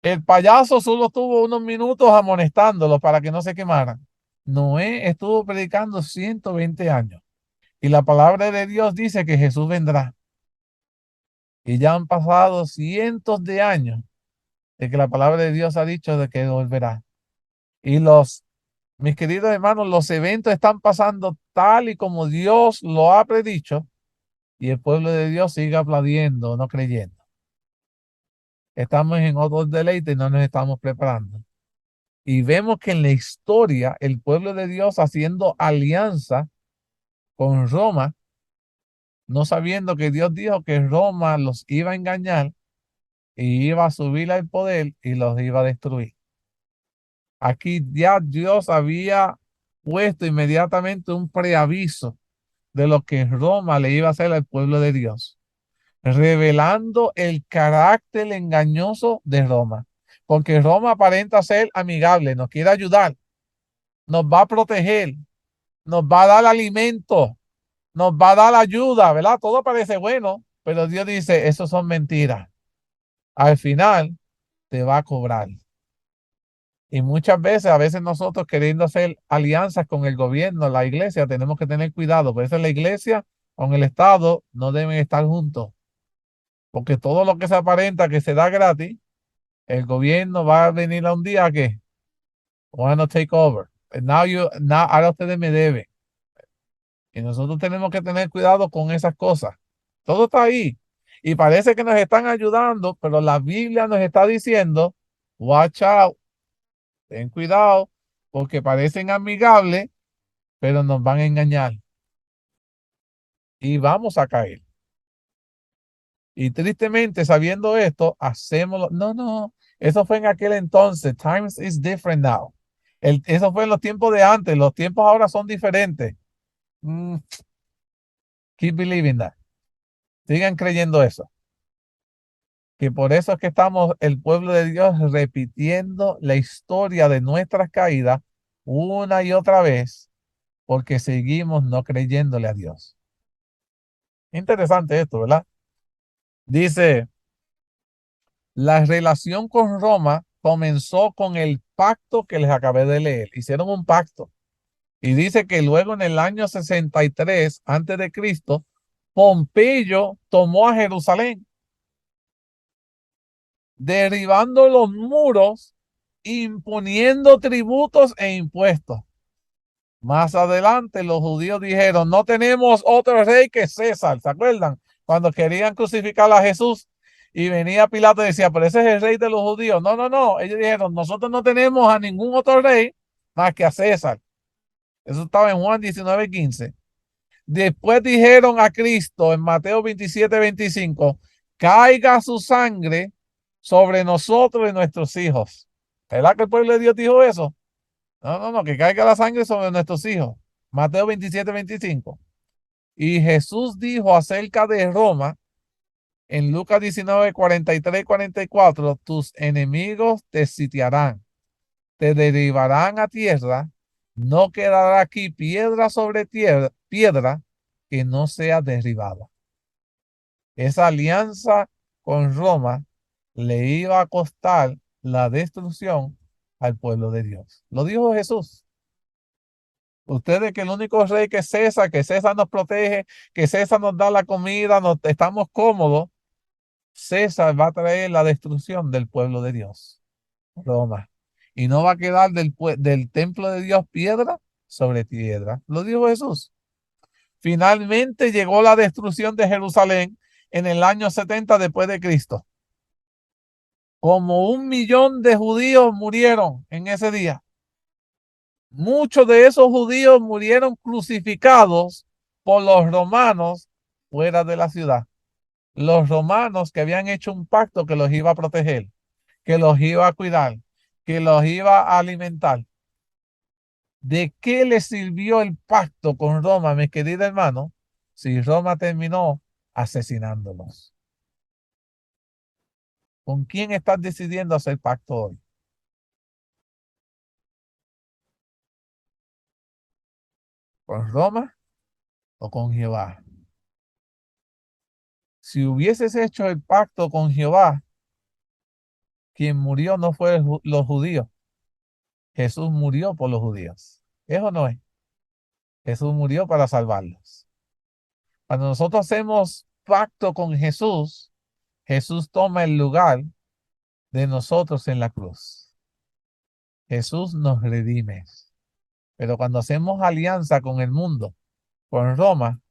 El payaso solo estuvo unos minutos amonestándolos para que no se quemaran. Noé estuvo predicando 120 años. Y la palabra de Dios dice que Jesús vendrá. Y ya han pasado cientos de años de que la palabra de Dios ha dicho de que volverá. Y mis queridos hermanos, los eventos están pasando tal y como Dios lo ha predicho y el pueblo de Dios sigue aplaudiendo, no creyendo. Estamos en otro deleite y no nos estamos preparando. Y vemos que en la historia el pueblo de Dios haciendo alianza con Roma, no sabiendo que Dios dijo que Roma los iba a engañar y iba a subir al poder y los iba a destruir. Aquí ya Dios había puesto inmediatamente un preaviso de lo que Roma le iba a hacer al pueblo de Dios, revelando el carácter engañoso de Roma, porque Roma aparenta ser amigable, nos quiere ayudar, nos va a proteger, nos va a dar alimento, nos va a dar ayuda, ¿verdad? Todo parece bueno, pero Dios dice, eso son mentiras. Al final te va a cobrar. Y muchas veces, a veces nosotros queriendo hacer alianzas con el gobierno, la iglesia, tenemos que tener cuidado. Por eso la iglesia con el Estado no deben estar juntos. Porque todo lo que se aparenta que se da gratis, el gobierno va a venir a un día que want to take over. Ahora ustedes me deben. Y nosotros tenemos que tener cuidado con esas cosas. Todo está ahí. Y parece que nos están ayudando, pero la Biblia nos está diciendo, watch out, ten cuidado, porque parecen amigables, pero nos van a engañar. Y vamos a caer. Y tristemente, sabiendo esto, hacemos. No, eso fue en aquel entonces. Times is different now. Eso fue en los tiempos de antes. Los tiempos ahora son diferentes. Keep believing that. Sigan creyendo eso. Que por eso es que estamos, el pueblo de Dios, repitiendo la historia de nuestras caídas una y otra vez, porque seguimos no creyéndole a Dios. Interesante esto, ¿verdad? Dice, la relación con Roma comenzó con el pacto que les acabé de leer. Hicieron un pacto. Y dice que luego en el año 63 antes de Cristo, Pompeyo tomó a Jerusalén, derribando los muros, imponiendo tributos e impuestos. Más adelante los judíos dijeron, no tenemos otro rey que César. ¿Se acuerdan? Cuando querían crucificar a Jesús Y venía Pilato y decía, pero ese es el rey de los judíos. No, no, no. Ellos dijeron, nosotros no tenemos a ningún otro rey más que a César. Eso estaba en Juan 19:15. Después dijeron a Cristo en Mateo 27:25, caiga su sangre sobre nosotros y nuestros hijos. ¿Verdad que el pueblo de Dios dijo eso? No, no, no, que caiga la sangre sobre nuestros hijos. Mateo 27:25. Y Jesús dijo acerca de Roma en Lucas 19:43-44, tus enemigos te sitiarán, te derribarán a tierra, no quedará aquí piedra sobre tierra, piedra que no sea derribada. Esa alianza con Roma le iba a costar la destrucción al pueblo de Dios. Lo dijo Jesús. Ustedes que el único rey que César nos protege, que César nos da la comida, nos, estamos cómodos. César va a traer la destrucción del pueblo de Dios, Roma. Y no va a quedar del templo de Dios piedra sobre piedra. Lo dijo Jesús. Finalmente llegó la destrucción de Jerusalén en el año 70 después de Cristo. Como 1 millón de judíos murieron en ese día. Muchos de esos judíos murieron crucificados por los romanos fuera de la ciudad. Los romanos que habían hecho un pacto que los iba a proteger, que los iba a cuidar, que los iba a alimentar. ¿De qué les sirvió el pacto con Roma, mi querido hermano, si Roma terminó asesinándolos? ¿Con quién estás decidiendo hacer pacto hoy? ¿Con Roma o con Jehová? Si hubieses hecho el pacto con Jehová, quien murió no fue los judíos. Jesús murió por los judíos. Eso no es. Jesús murió para salvarlos. Cuando nosotros hacemos pacto con Jesús, Jesús toma el lugar de nosotros en la cruz. Jesús nos redime. Pero cuando hacemos alianza con el mundo, con Roma,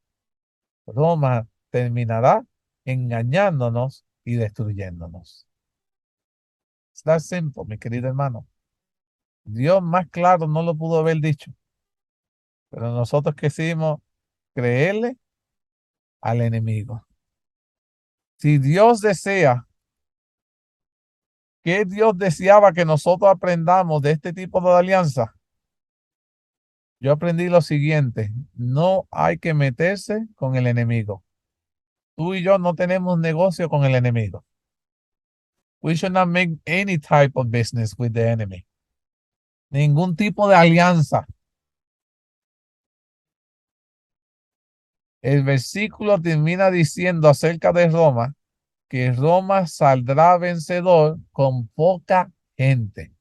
Roma terminará engañándonos y destruyéndonos. Es that simple, mi querido hermano. Dios más claro no lo pudo haber dicho, pero nosotros quisimos creerle al enemigo. Si Dios desea, ¿qué Dios deseaba que nosotros aprendamos de este tipo de alianza? Yo aprendí lo siguiente, no hay que meterse con el enemigo. Tú y yo no tenemos negocio con el enemigo. We should not make any type of business with the enemy. Ningún tipo de alianza. El versículo termina diciendo acerca de Roma que Roma saldrá vencedor con poca gente.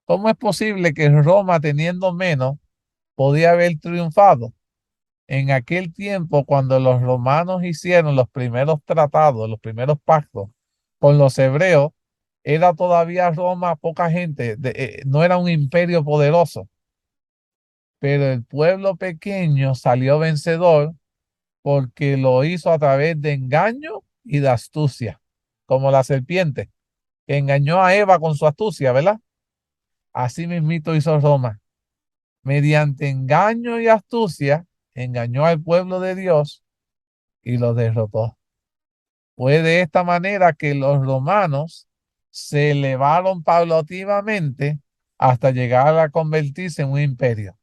¿Cómo es posible que Roma, teniendo menos, podía haber triunfado? En aquel tiempo, cuando los romanos hicieron los primeros tratados, los primeros pactos con los hebreos, era todavía Roma poca gente, no era un imperio poderoso, pero el pueblo pequeño salió vencedor porque lo hizo a través de engaño y de astucia, como la serpiente que engañó a Eva con su astucia, ¿verdad? Así mismito hizo Roma. Mediante engaño y astucia, engañó al pueblo de Dios y lo derrotó. Fue de esta manera que los romanos se elevaron paulatinamente hasta llegar a convertirse en un imperio,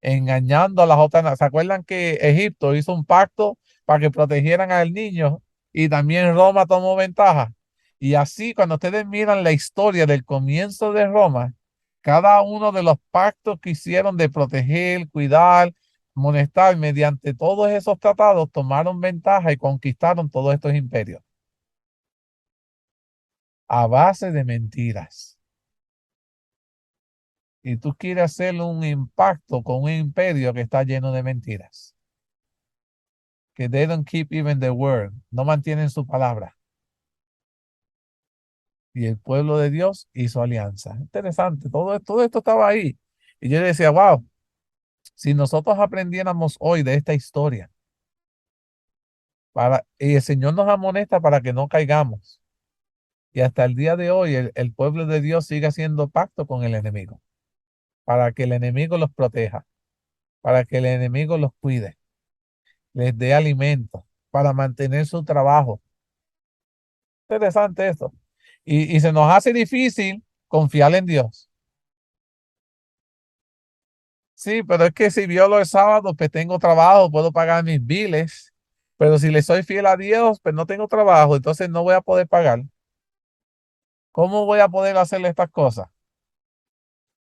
engañando a las otras. ¿Se acuerdan que Egipto hizo un pacto para que protegieran al niño y también Roma tomó ventaja? Y así, cuando ustedes miran la historia del comienzo de Roma, cada uno de los pactos que hicieron de proteger, cuidar, molestar, mediante todos esos tratados, tomaron ventaja y conquistaron todos estos imperios a base de mentiras. Y tú quieres hacer un impacto con un imperio que está lleno de mentiras. Que they don't keep even the word. No mantienen su palabra. Y el pueblo de Dios hizo alianza. Interesante. Todo esto estaba ahí. Y yo decía, wow, si nosotros aprendiéramos hoy de esta historia, Y el Señor nos amonesta para que no caigamos. Y hasta el día de hoy el pueblo de Dios sigue haciendo pacto con el enemigo, para que el enemigo los proteja, para que el enemigo los cuide, les dé alimento, para mantener su trabajo. Interesante esto. Y se nos hace difícil confiar en Dios. Sí, pero es que si violo el sábado, pues tengo trabajo, puedo pagar mis biles. Pero si le soy fiel a Dios, pues no tengo trabajo, entonces no voy a poder pagar. ¿Cómo voy a poder hacerle estas cosas?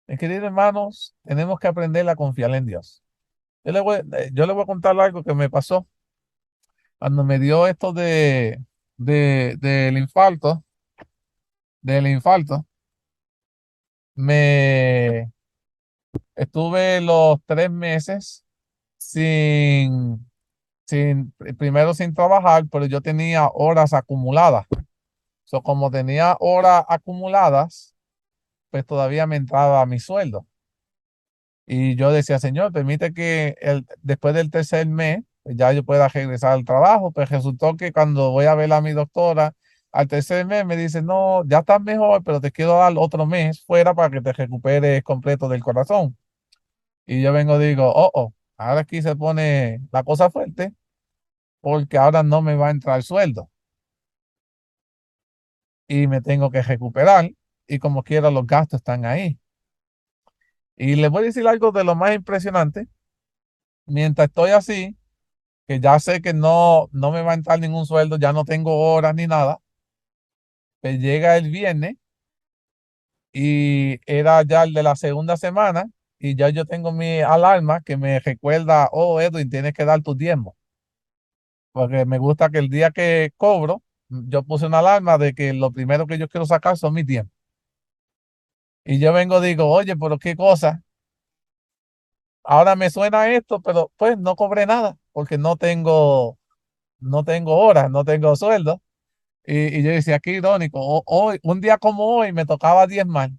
Mis queridos hermanos, tenemos que aprender a confiar en Dios. Yo le voy a contar algo que me pasó cuando me dio esto de, del infarto, del infarto. Me estuve los 3 meses sin, primero sin trabajar, pero yo tenía horas acumuladas. So, como tenía horas acumuladas, pues todavía me entraba mi sueldo. Y yo decía, Señor, permite que después del tercer mes, pues ya yo pueda regresar al trabajo. Pues resultó que cuando voy a ver a mi doctora, al tercer mes me dice, no, ya estás mejor, pero te quiero dar otro mes fuera para que te recuperes completo del corazón. Y yo vengo y digo, ahora aquí se pone la cosa fuerte porque ahora no me va a entrar sueldo y me tengo que recuperar y como quiera los gastos están ahí. Y les voy a decir algo de lo más impresionante. Mientras estoy así, que ya sé que no me va a entrar ningún sueldo, ya no tengo horas ni nada, pues llega el viernes y era ya el de la segunda semana y ya yo tengo mi alarma que me recuerda, Edwin, tienes que dar tu diezmo, porque me gusta que el día que cobro, yo puse una alarma de que lo primero que yo quiero sacar son mis diezmos. Y yo vengo y digo, oye, pero qué cosa, ahora me suena esto, pero pues no cobré nada porque no tengo horas, no tengo sueldo. Y yo decía, qué irónico, hoy, un día como hoy me tocaba diezmar.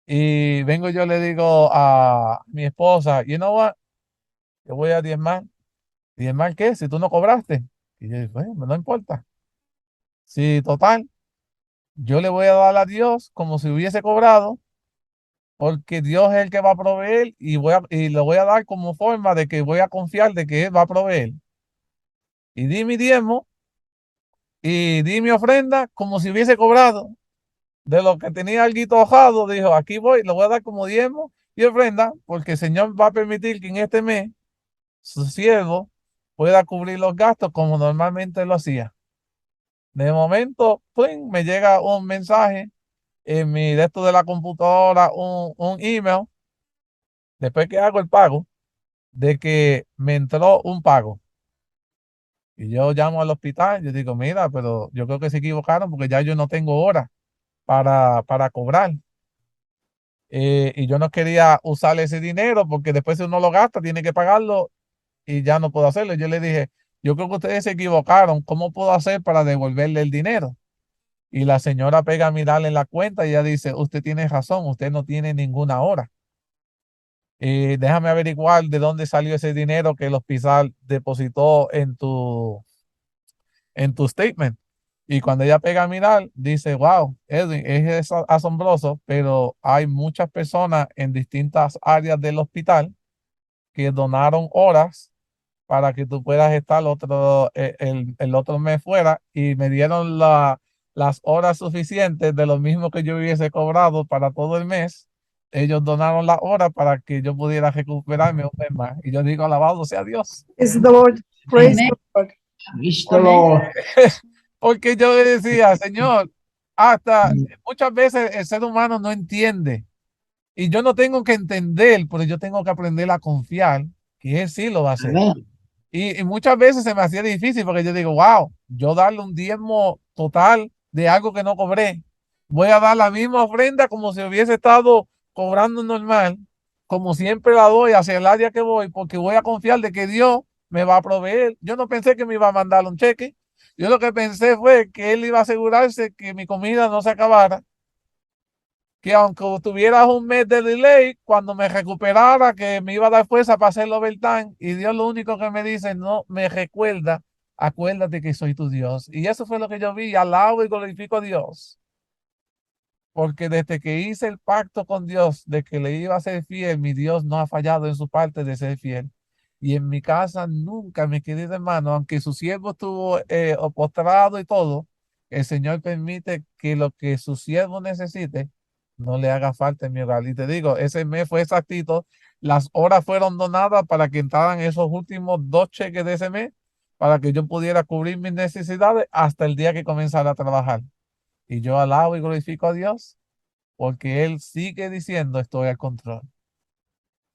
Y vengo yo le digo a mi esposa, you know what, yo voy a diezmar. ¿Diezmar qué? Si tú no cobraste. Y yo digo, bueno, no importa. Sí, total, yo le voy a dar a Dios como si hubiese cobrado, porque Dios es el que va a proveer y le voy a dar como forma de que voy a confiar de que Él va a proveer. Y di mi diezmo y di mi ofrenda como si hubiese cobrado. De lo que tenía algo ahorrado, dijo, aquí voy, le voy a dar como diezmo y ofrenda, porque el Señor va a permitir que en este mes su siervo pueda cubrir los gastos como normalmente lo hacía. De momento, ¡plin!, me llega un mensaje en mi de esto de la computadora, un email, después que hago el pago, de que me entró un pago. Y yo llamo al hospital, yo digo, mira, pero yo creo que se equivocaron porque ya yo no tengo hora para cobrar. Y yo no quería usar ese dinero porque después si uno lo gasta, tiene que pagarlo y ya no puedo hacerlo. Yo le dije, yo creo que ustedes se equivocaron, ¿cómo puedo hacer para devolverle el dinero? Y la señora pega a mirarle en la cuenta y ella dice, usted tiene razón, usted no tiene ninguna hora. Déjame averiguar de dónde salió ese dinero que el hospital depositó en tu statement. Y cuando ella pega a mirar, dice, wow, Edwin, es asombroso, pero hay muchas personas en distintas áreas del hospital que donaron horas para que tú puedas estar el otro mes fuera y me dieron las horas suficientes de lo mismo que yo hubiese cobrado para todo el mes. Ellos donaron las horas para que yo pudiera recuperarme un mes más. Y yo digo, alabado sea Dios. Praise the Lord. Praise Amén. the Lord. Visto lo Porque yo le decía, Señor, hasta muchas veces el ser humano no entiende. Y yo no tengo que entender, pero yo tengo que aprender a confiar que Él sí lo va a hacer. Amén. Y muchas veces se me hacía difícil porque yo digo, wow, yo darle un diezmo total de algo que no cobré. Voy a dar la misma ofrenda como si hubiese estado cobrando normal, como siempre la doy hacia el área que voy, porque voy a confiar de que Dios me va a proveer. Yo no pensé que me iba a mandar un cheque. Yo lo que pensé fue que Él iba a asegurarse que mi comida no se acabara, que aunque tuviera un mes de delay, cuando me recuperara, que me iba a dar fuerza para hacerlo overtime. Y Dios lo único que me dice, no me recuerda Acuérdate que soy tu Dios. Y eso fue lo que yo vi. Alabo y glorifico a Dios. Porque desde que hice el pacto con Dios de que le iba a ser fiel, mi Dios no ha fallado en su parte de ser fiel. Y en mi casa nunca, mi querido hermano, aunque su siervo estuvo postrado y todo, el Señor permite que lo que su siervo necesite no le haga falta en mi hogar. Y te digo, ese mes fue exactito. Las horas fueron donadas para que entraran esos últimos 2 cheques de ese mes, para que yo pudiera cubrir mis necesidades hasta el día que comenzara a trabajar. Y yo alabo y glorifico a Dios porque Él sigue diciendo estoy al control.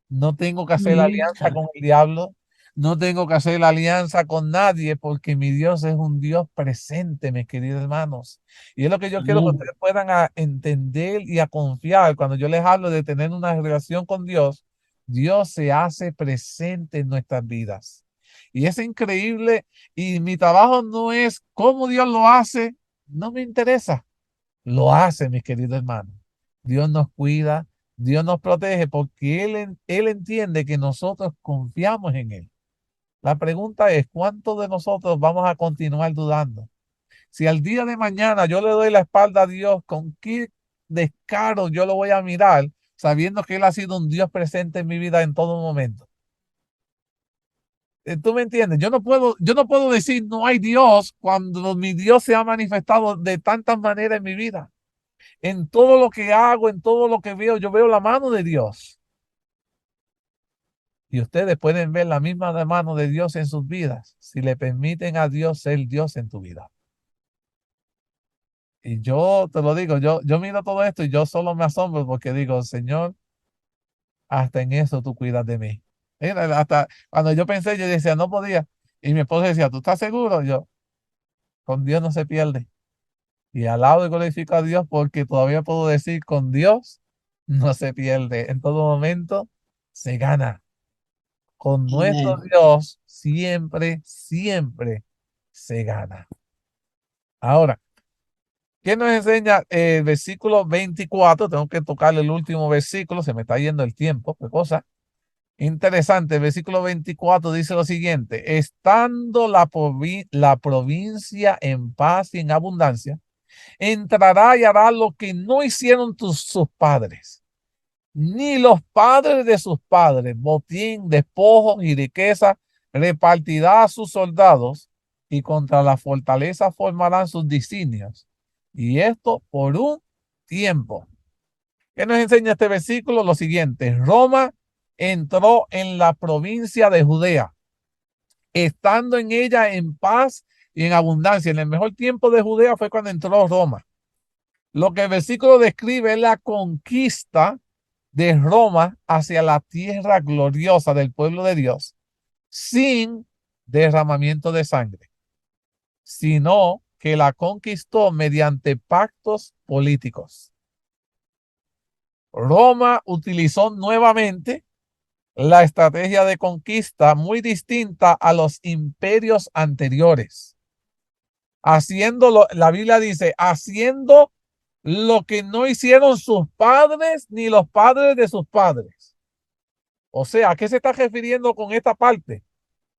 No tengo que hacer la Amén. alianza con el diablo. No tengo que hacer la alianza con nadie porque mi Dios es un Dios presente, mis queridos hermanos. Y es lo que yo quiero que Amén. ustedes puedan entender y a confiar. Cuando yo les hablo de tener una relación con Dios, Dios se hace presente en nuestras vidas. Y es increíble. Y mi trabajo no es cómo Dios lo hace. No me interesa. Lo hace, mis queridos hermanos. Dios nos cuida, Dios nos protege porque Él entiende que nosotros confiamos en Él. La pregunta es, ¿cuántos de nosotros vamos a continuar dudando? Si al día de mañana yo le doy la espalda a Dios, ¿con qué descaro yo lo voy a mirar sabiendo que Él ha sido un Dios presente en mi vida en todo momento? ¿Tú me entiendes? Yo no puedo decir no hay Dios cuando mi Dios se ha manifestado de tantas maneras en mi vida. En todo lo que hago, en todo lo que veo, yo veo la mano de Dios. Y ustedes pueden ver la misma mano de Dios en sus vidas, si le permiten a Dios ser Dios en tu vida. Y yo te lo digo, yo miro todo esto y yo solo me asombro porque digo, Señor, hasta en eso tú cuidas de mí. Mira, hasta cuando yo pensé, yo decía, no podía. Y mi esposa decía, ¿tú estás seguro? Yo, con Dios no se pierde. Y alabo y glorifico a Dios porque todavía puedo decir, con Dios no se pierde. En todo momento se gana. Con nuestro Amén. Dios siempre, siempre se gana. Ahora, ¿qué nos enseña el versículo 24? Tengo que tocar el último versículo, se me está yendo el tiempo, qué cosa. Interesante, el versículo 24 dice lo siguiente, estando la provincia en paz y en abundancia, entrará y hará lo que no hicieron sus padres, ni los padres de sus padres, botín, despojos y riqueza, repartirá a sus soldados y contra la fortaleza formarán sus designios. Y esto por un tiempo. ¿Qué nos enseña este versículo? Lo siguiente, Roma entró en la provincia de Judea, estando en ella en paz y en abundancia. En el mejor tiempo de Judea fue cuando entró Roma. Lo que el versículo describe es la conquista de Roma hacia la tierra gloriosa del pueblo de Dios, sin derramamiento de sangre, sino que la conquistó mediante pactos políticos. Roma utilizó nuevamente la estrategia de conquista muy distinta a los imperios anteriores, haciéndolo, la Biblia dice, haciendo lo que no hicieron sus padres ni los padres de sus padres. O sea, ¿a qué se está refiriendo con esta parte?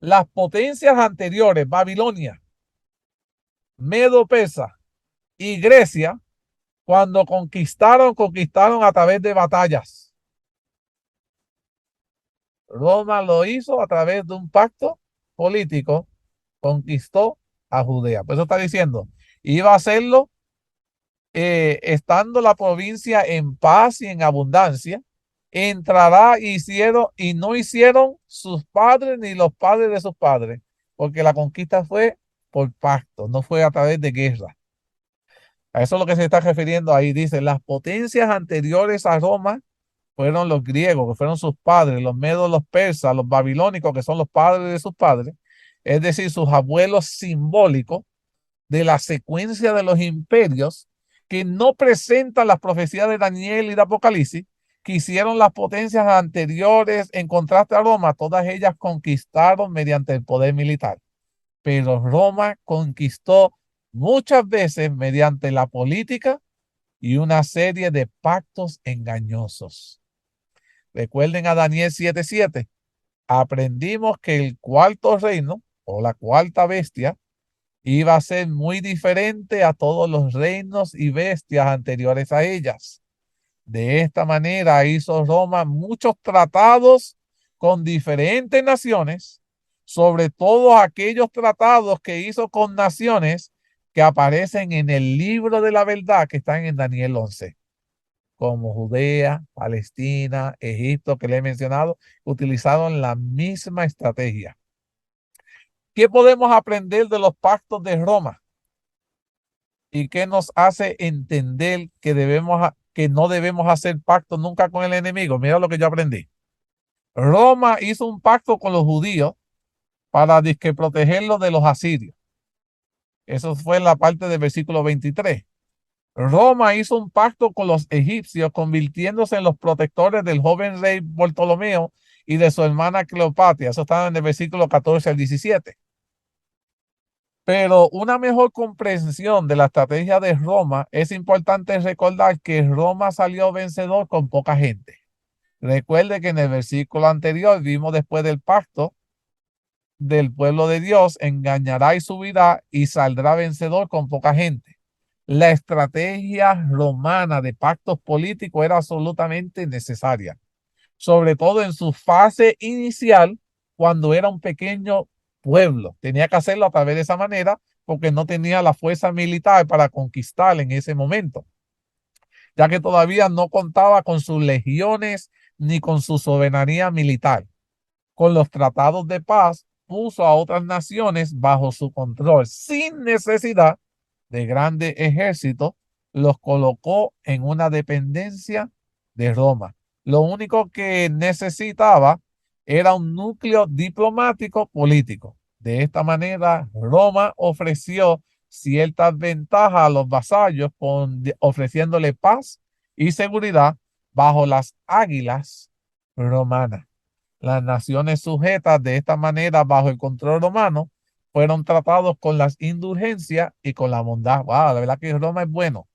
Las potencias anteriores, Babilonia, Medo-Persa y Grecia, cuando conquistaron a través de batallas. Roma lo hizo a través de un pacto político, conquistó a Judea. Por eso está diciendo, iba a hacerlo estando la provincia en paz y en abundancia, entrará y no hicieron sus padres ni los padres de sus padres, porque la conquista fue por pacto, no fue a través de guerra. A eso es lo que se está refiriendo ahí. Dice, las potencias anteriores a Roma fueron los griegos, que fueron sus padres, los medos, los persas, los babilónicos, que son los padres de sus padres, es decir, sus abuelos simbólicos de la secuencia de los imperios que no presentan las profecías de Daniel y de Apocalipsis, que hicieron las potencias anteriores en contraste a Roma, todas ellas conquistaron mediante el poder militar. Pero Roma conquistó muchas veces mediante la política y una serie de pactos engañosos. Recuerden a Daniel 7:7. Aprendimos que el cuarto reino o la cuarta bestia, iba a ser muy diferente a todos los reinos y bestias anteriores a ellas. De esta manera hizo Roma muchos tratados con diferentes naciones, sobre todo aquellos tratados que hizo con naciones que aparecen en el libro de la verdad que están en Daniel 11, como Judea, Palestina, Egipto, que le he mencionado, utilizaron la misma estrategia. ¿Qué podemos aprender de los pactos de Roma? ¿Y qué nos hace entender que no debemos hacer pacto nunca con el enemigo? Mira lo que yo aprendí. Roma hizo un pacto con los judíos para disque protegerlos de los asirios. Eso fue en la parte del versículo 23. Roma hizo un pacto con los egipcios, convirtiéndose en los protectores del joven rey Bartolomeo y de su hermana Cleopatra. Eso está en el versículo 14 al 17. Pero una mejor comprensión de la estrategia de Roma, es importante recordar que Roma salió vencedor con poca gente. Recuerde que en el versículo anterior vimos, después del pacto del pueblo de Dios, engañará y subirá y saldrá vencedor con poca gente. La estrategia romana de pactos políticos era absolutamente necesaria, sobre todo en su fase inicial, cuando era un pequeño pueblo. Tenía que hacerlo a través de esa manera porque no tenía la fuerza militar para conquistar en ese momento, ya que todavía no contaba con sus legiones ni con su soberanía militar. Con los tratados de paz puso a otras naciones bajo su control sin necesidad de grandes ejércitos, los colocó en una dependencia de Roma. Lo único que necesitaba era un núcleo diplomático político. De esta manera, Roma ofreció ciertas ventajas a los vasallos, ofreciéndole paz y seguridad bajo las águilas romanas. Las naciones sujetas de esta manera bajo el control romano fueron tratados con las indulgencias y con la bondad. Wow, la verdad que Roma es bueno.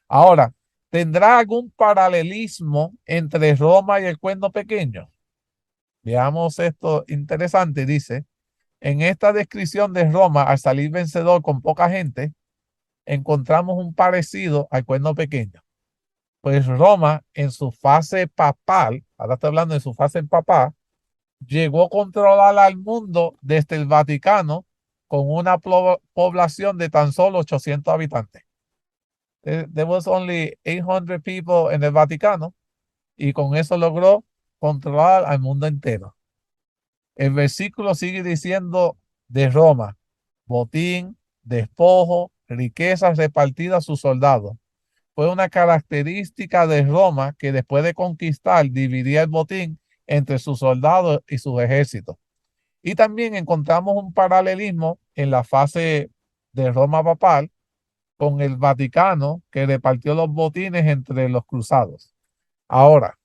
Ahora, ¿tendrá algún paralelismo entre Roma y el cuerno pequeño? Veamos esto interesante. Dice, en esta descripción de Roma al salir vencedor con poca gente, encontramos un parecido al cuerno pequeño. Pues Roma en su fase papal, ahora estoy hablando de su fase papal, llegó a controlar al mundo desde el Vaticano con una población de tan solo 800 habitantes. There was only 800 people en el Vaticano, y con eso logró controlar al mundo entero. El versículo sigue diciendo de Roma: botín, despojo, riquezas repartidas a sus soldados. Fue una característica de Roma que después de conquistar dividía el botín entre sus soldados y sus ejércitos. Y también encontramos un paralelismo en la fase de Roma papal con el Vaticano, que repartió los botines entre los cruzados. Ahora,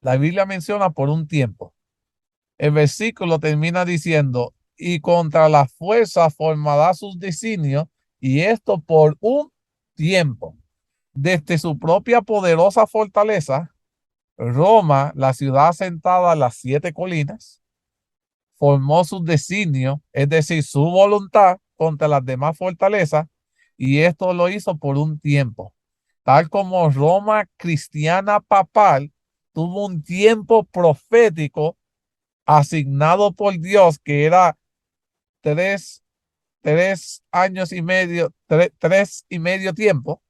la Biblia menciona por un tiempo. El versículo termina diciendo, y contra la fuerza formará sus designios, y esto por un tiempo. Desde su propia poderosa fortaleza, Roma, la ciudad asentada a las 7 colinas, formó su designio, es decir, su voluntad contra las demás fortalezas, y esto lo hizo por un tiempo. Tal como Roma cristiana papal tuvo un tiempo profético asignado por Dios, que era tres, 3 años y medio, 3 y medio tiempo,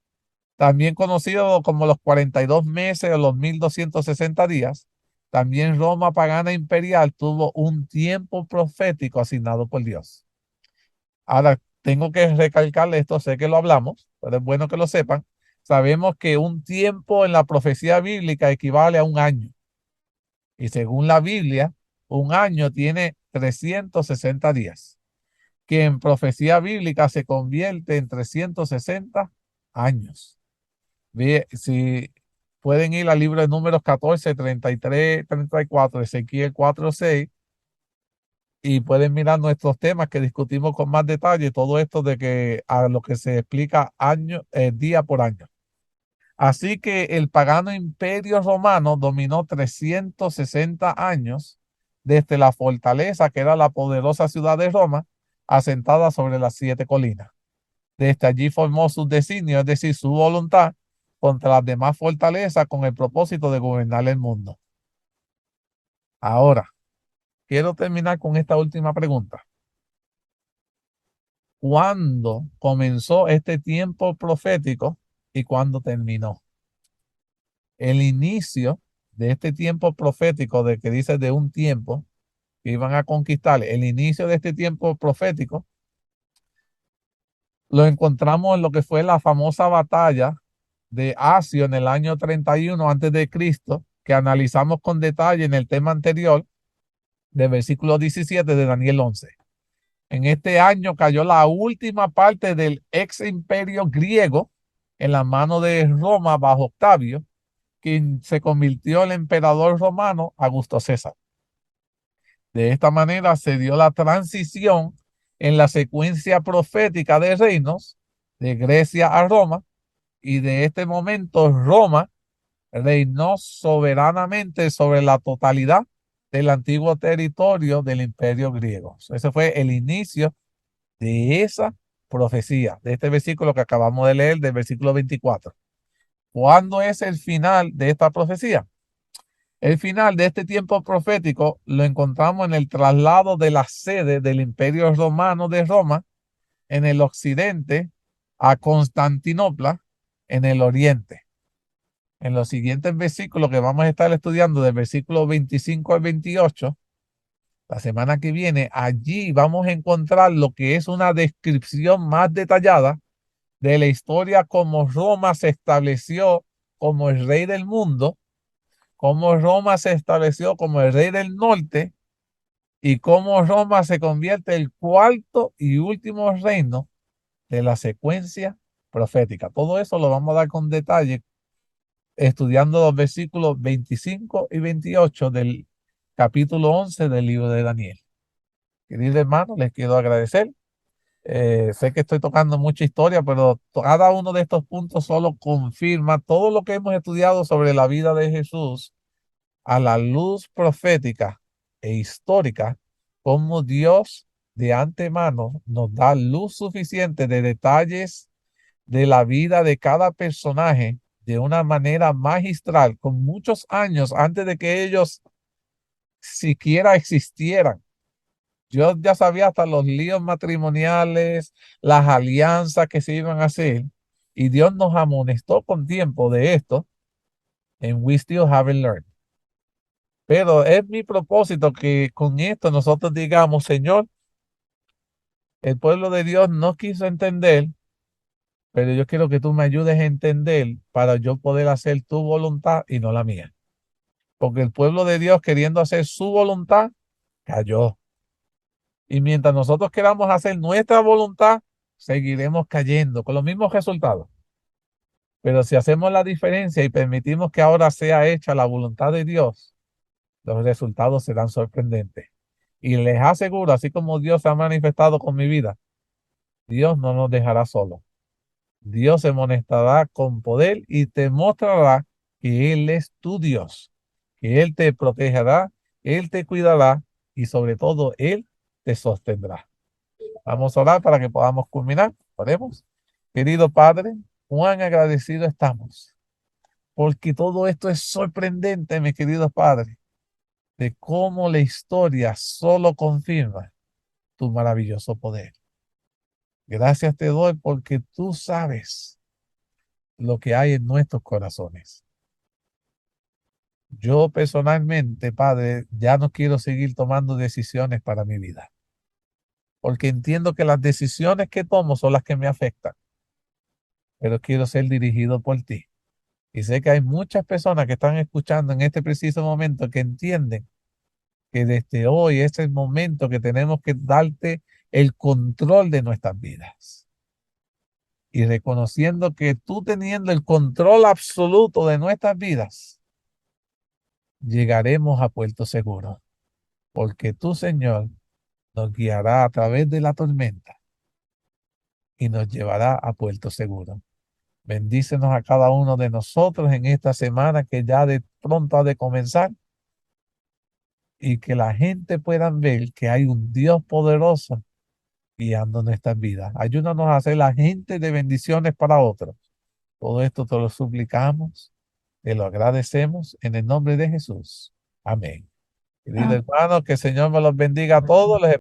también conocido como los 42 meses o los 1260 días. También Roma pagana imperial tuvo un tiempo profético asignado por Dios. Ahora, tengo que recalcarle esto, sé que lo hablamos, pero es bueno que lo sepan. Sabemos que un tiempo en la profecía bíblica equivale a un año. Y según la Biblia, un año tiene 360 días, que en profecía bíblica se convierte en 360 años. Si pueden ir al libro de Números 14, 33, 34, Ezequiel 4, 6, y pueden mirar nuestros temas que discutimos con más detalle, todo esto de que a lo que se explica año, día por año. Así que el pagano imperio romano dominó 360 años desde la fortaleza que era la poderosa ciudad de Roma, asentada sobre las 7 colinas. Desde allí formó sus designios, es decir, su voluntad, contra las demás fortalezas con el propósito de gobernar el mundo. Ahora, quiero terminar con esta última pregunta. ¿Cuándo comenzó este tiempo profético y cuándo terminó? El inicio de este tiempo profético, de que dice de un tiempo que iban a conquistar, el inicio de este tiempo profético lo encontramos en lo que fue la famosa batalla de Asio en el año 31 antes de Cristo, que analizamos con detalle en el tema anterior del versículo 17 de Daniel 11. En este año cayó la última parte del ex imperio griego en la mano de Roma bajo Octavio, quien se convirtió en el emperador romano Augusto César. De esta manera se dio la transición en la secuencia profética de reinos de Grecia a Roma, y de este momento Roma reinó soberanamente sobre la totalidad del antiguo territorio del imperio griego. Ese fue el inicio de esa profecía, de este versículo que acabamos de leer, del versículo 24. ¿Cuándo es el final de esta profecía? El final de este tiempo profético lo encontramos en el traslado de la sede del Imperio Romano de Roma en el occidente a Constantinopla en el oriente. En los siguientes versículos que vamos a estar estudiando, del versículo 25 al 28, la semana que viene, allí vamos a encontrar lo que es una descripción más detallada de la historia, cómo Roma se estableció como el rey del mundo, cómo Roma se estableció como el rey del norte y cómo Roma se convierte en el cuarto y último reino de la secuencia profética. Todo eso lo vamos a dar con detalle estudiando los versículos 25 y 28 del capítulo 11 del libro de Daniel. Queridos hermanos, les quiero agradecer. Sé que estoy tocando mucha historia, pero cada uno de estos puntos solo confirma todo lo que hemos estudiado sobre la vida de Jesús a la luz profética e histórica, como Dios de antemano nos da luz suficiente de detalles de la vida de cada personaje de una manera magistral, con muchos años antes de que ellos siquiera existieran. Yo ya sabía hasta los líos matrimoniales, las alianzas que se iban a hacer, y Dios nos amonestó con tiempo de esto, and we still haven't learned. Pero es mi propósito que con esto nosotros digamos, Señor, el pueblo de Dios no quiso entender, pero yo quiero que tú me ayudes a entender para yo poder hacer tu voluntad y no la mía. Porque el pueblo de Dios, queriendo hacer su voluntad, cayó. Y mientras nosotros queramos hacer nuestra voluntad, seguiremos cayendo con los mismos resultados. Pero si hacemos la diferencia y permitimos que ahora sea hecha la voluntad de Dios, los resultados serán sorprendentes. Y les aseguro, así como Dios se ha manifestado con mi vida, Dios no nos dejará solos. Dios se manifestará con poder y te mostrará que Él es tu Dios, que Él te protegerá, Él te cuidará y sobre todo Él te sostendrá. Vamos a orar para que podamos culminar. Oremos. Querido Padre, cuán agradecidos estamos, porque todo esto es sorprendente, mi querido Padre, de cómo la historia solo confirma tu maravilloso poder. Gracias te doy porque tú sabes lo que hay en nuestros corazones. Yo personalmente, Padre, ya no quiero seguir tomando decisiones para mi vida, porque entiendo que las decisiones que tomo son las que me afectan, pero quiero ser dirigido por ti. Y sé que hay muchas personas que están escuchando en este preciso momento que entienden que desde hoy es el momento que tenemos que darte el control de nuestras vidas. Y reconociendo que tú, teniendo el control absoluto de nuestras vidas, llegaremos a puerto seguro, porque tú, Señor, nos guiará a través de la tormenta y nos llevará a puerto seguro. Bendícenos a cada uno de nosotros en esta semana que ya de pronto ha de comenzar, y que la gente pueda ver que hay un Dios poderoso guiando nuestras vidas. Ayúdanos a ser la gente de bendiciones para otros. Todo esto te lo suplicamos, te lo agradecemos en el nombre de Jesús. Amén. Querido Ah. hermano, que el Señor me los bendiga a todos. Les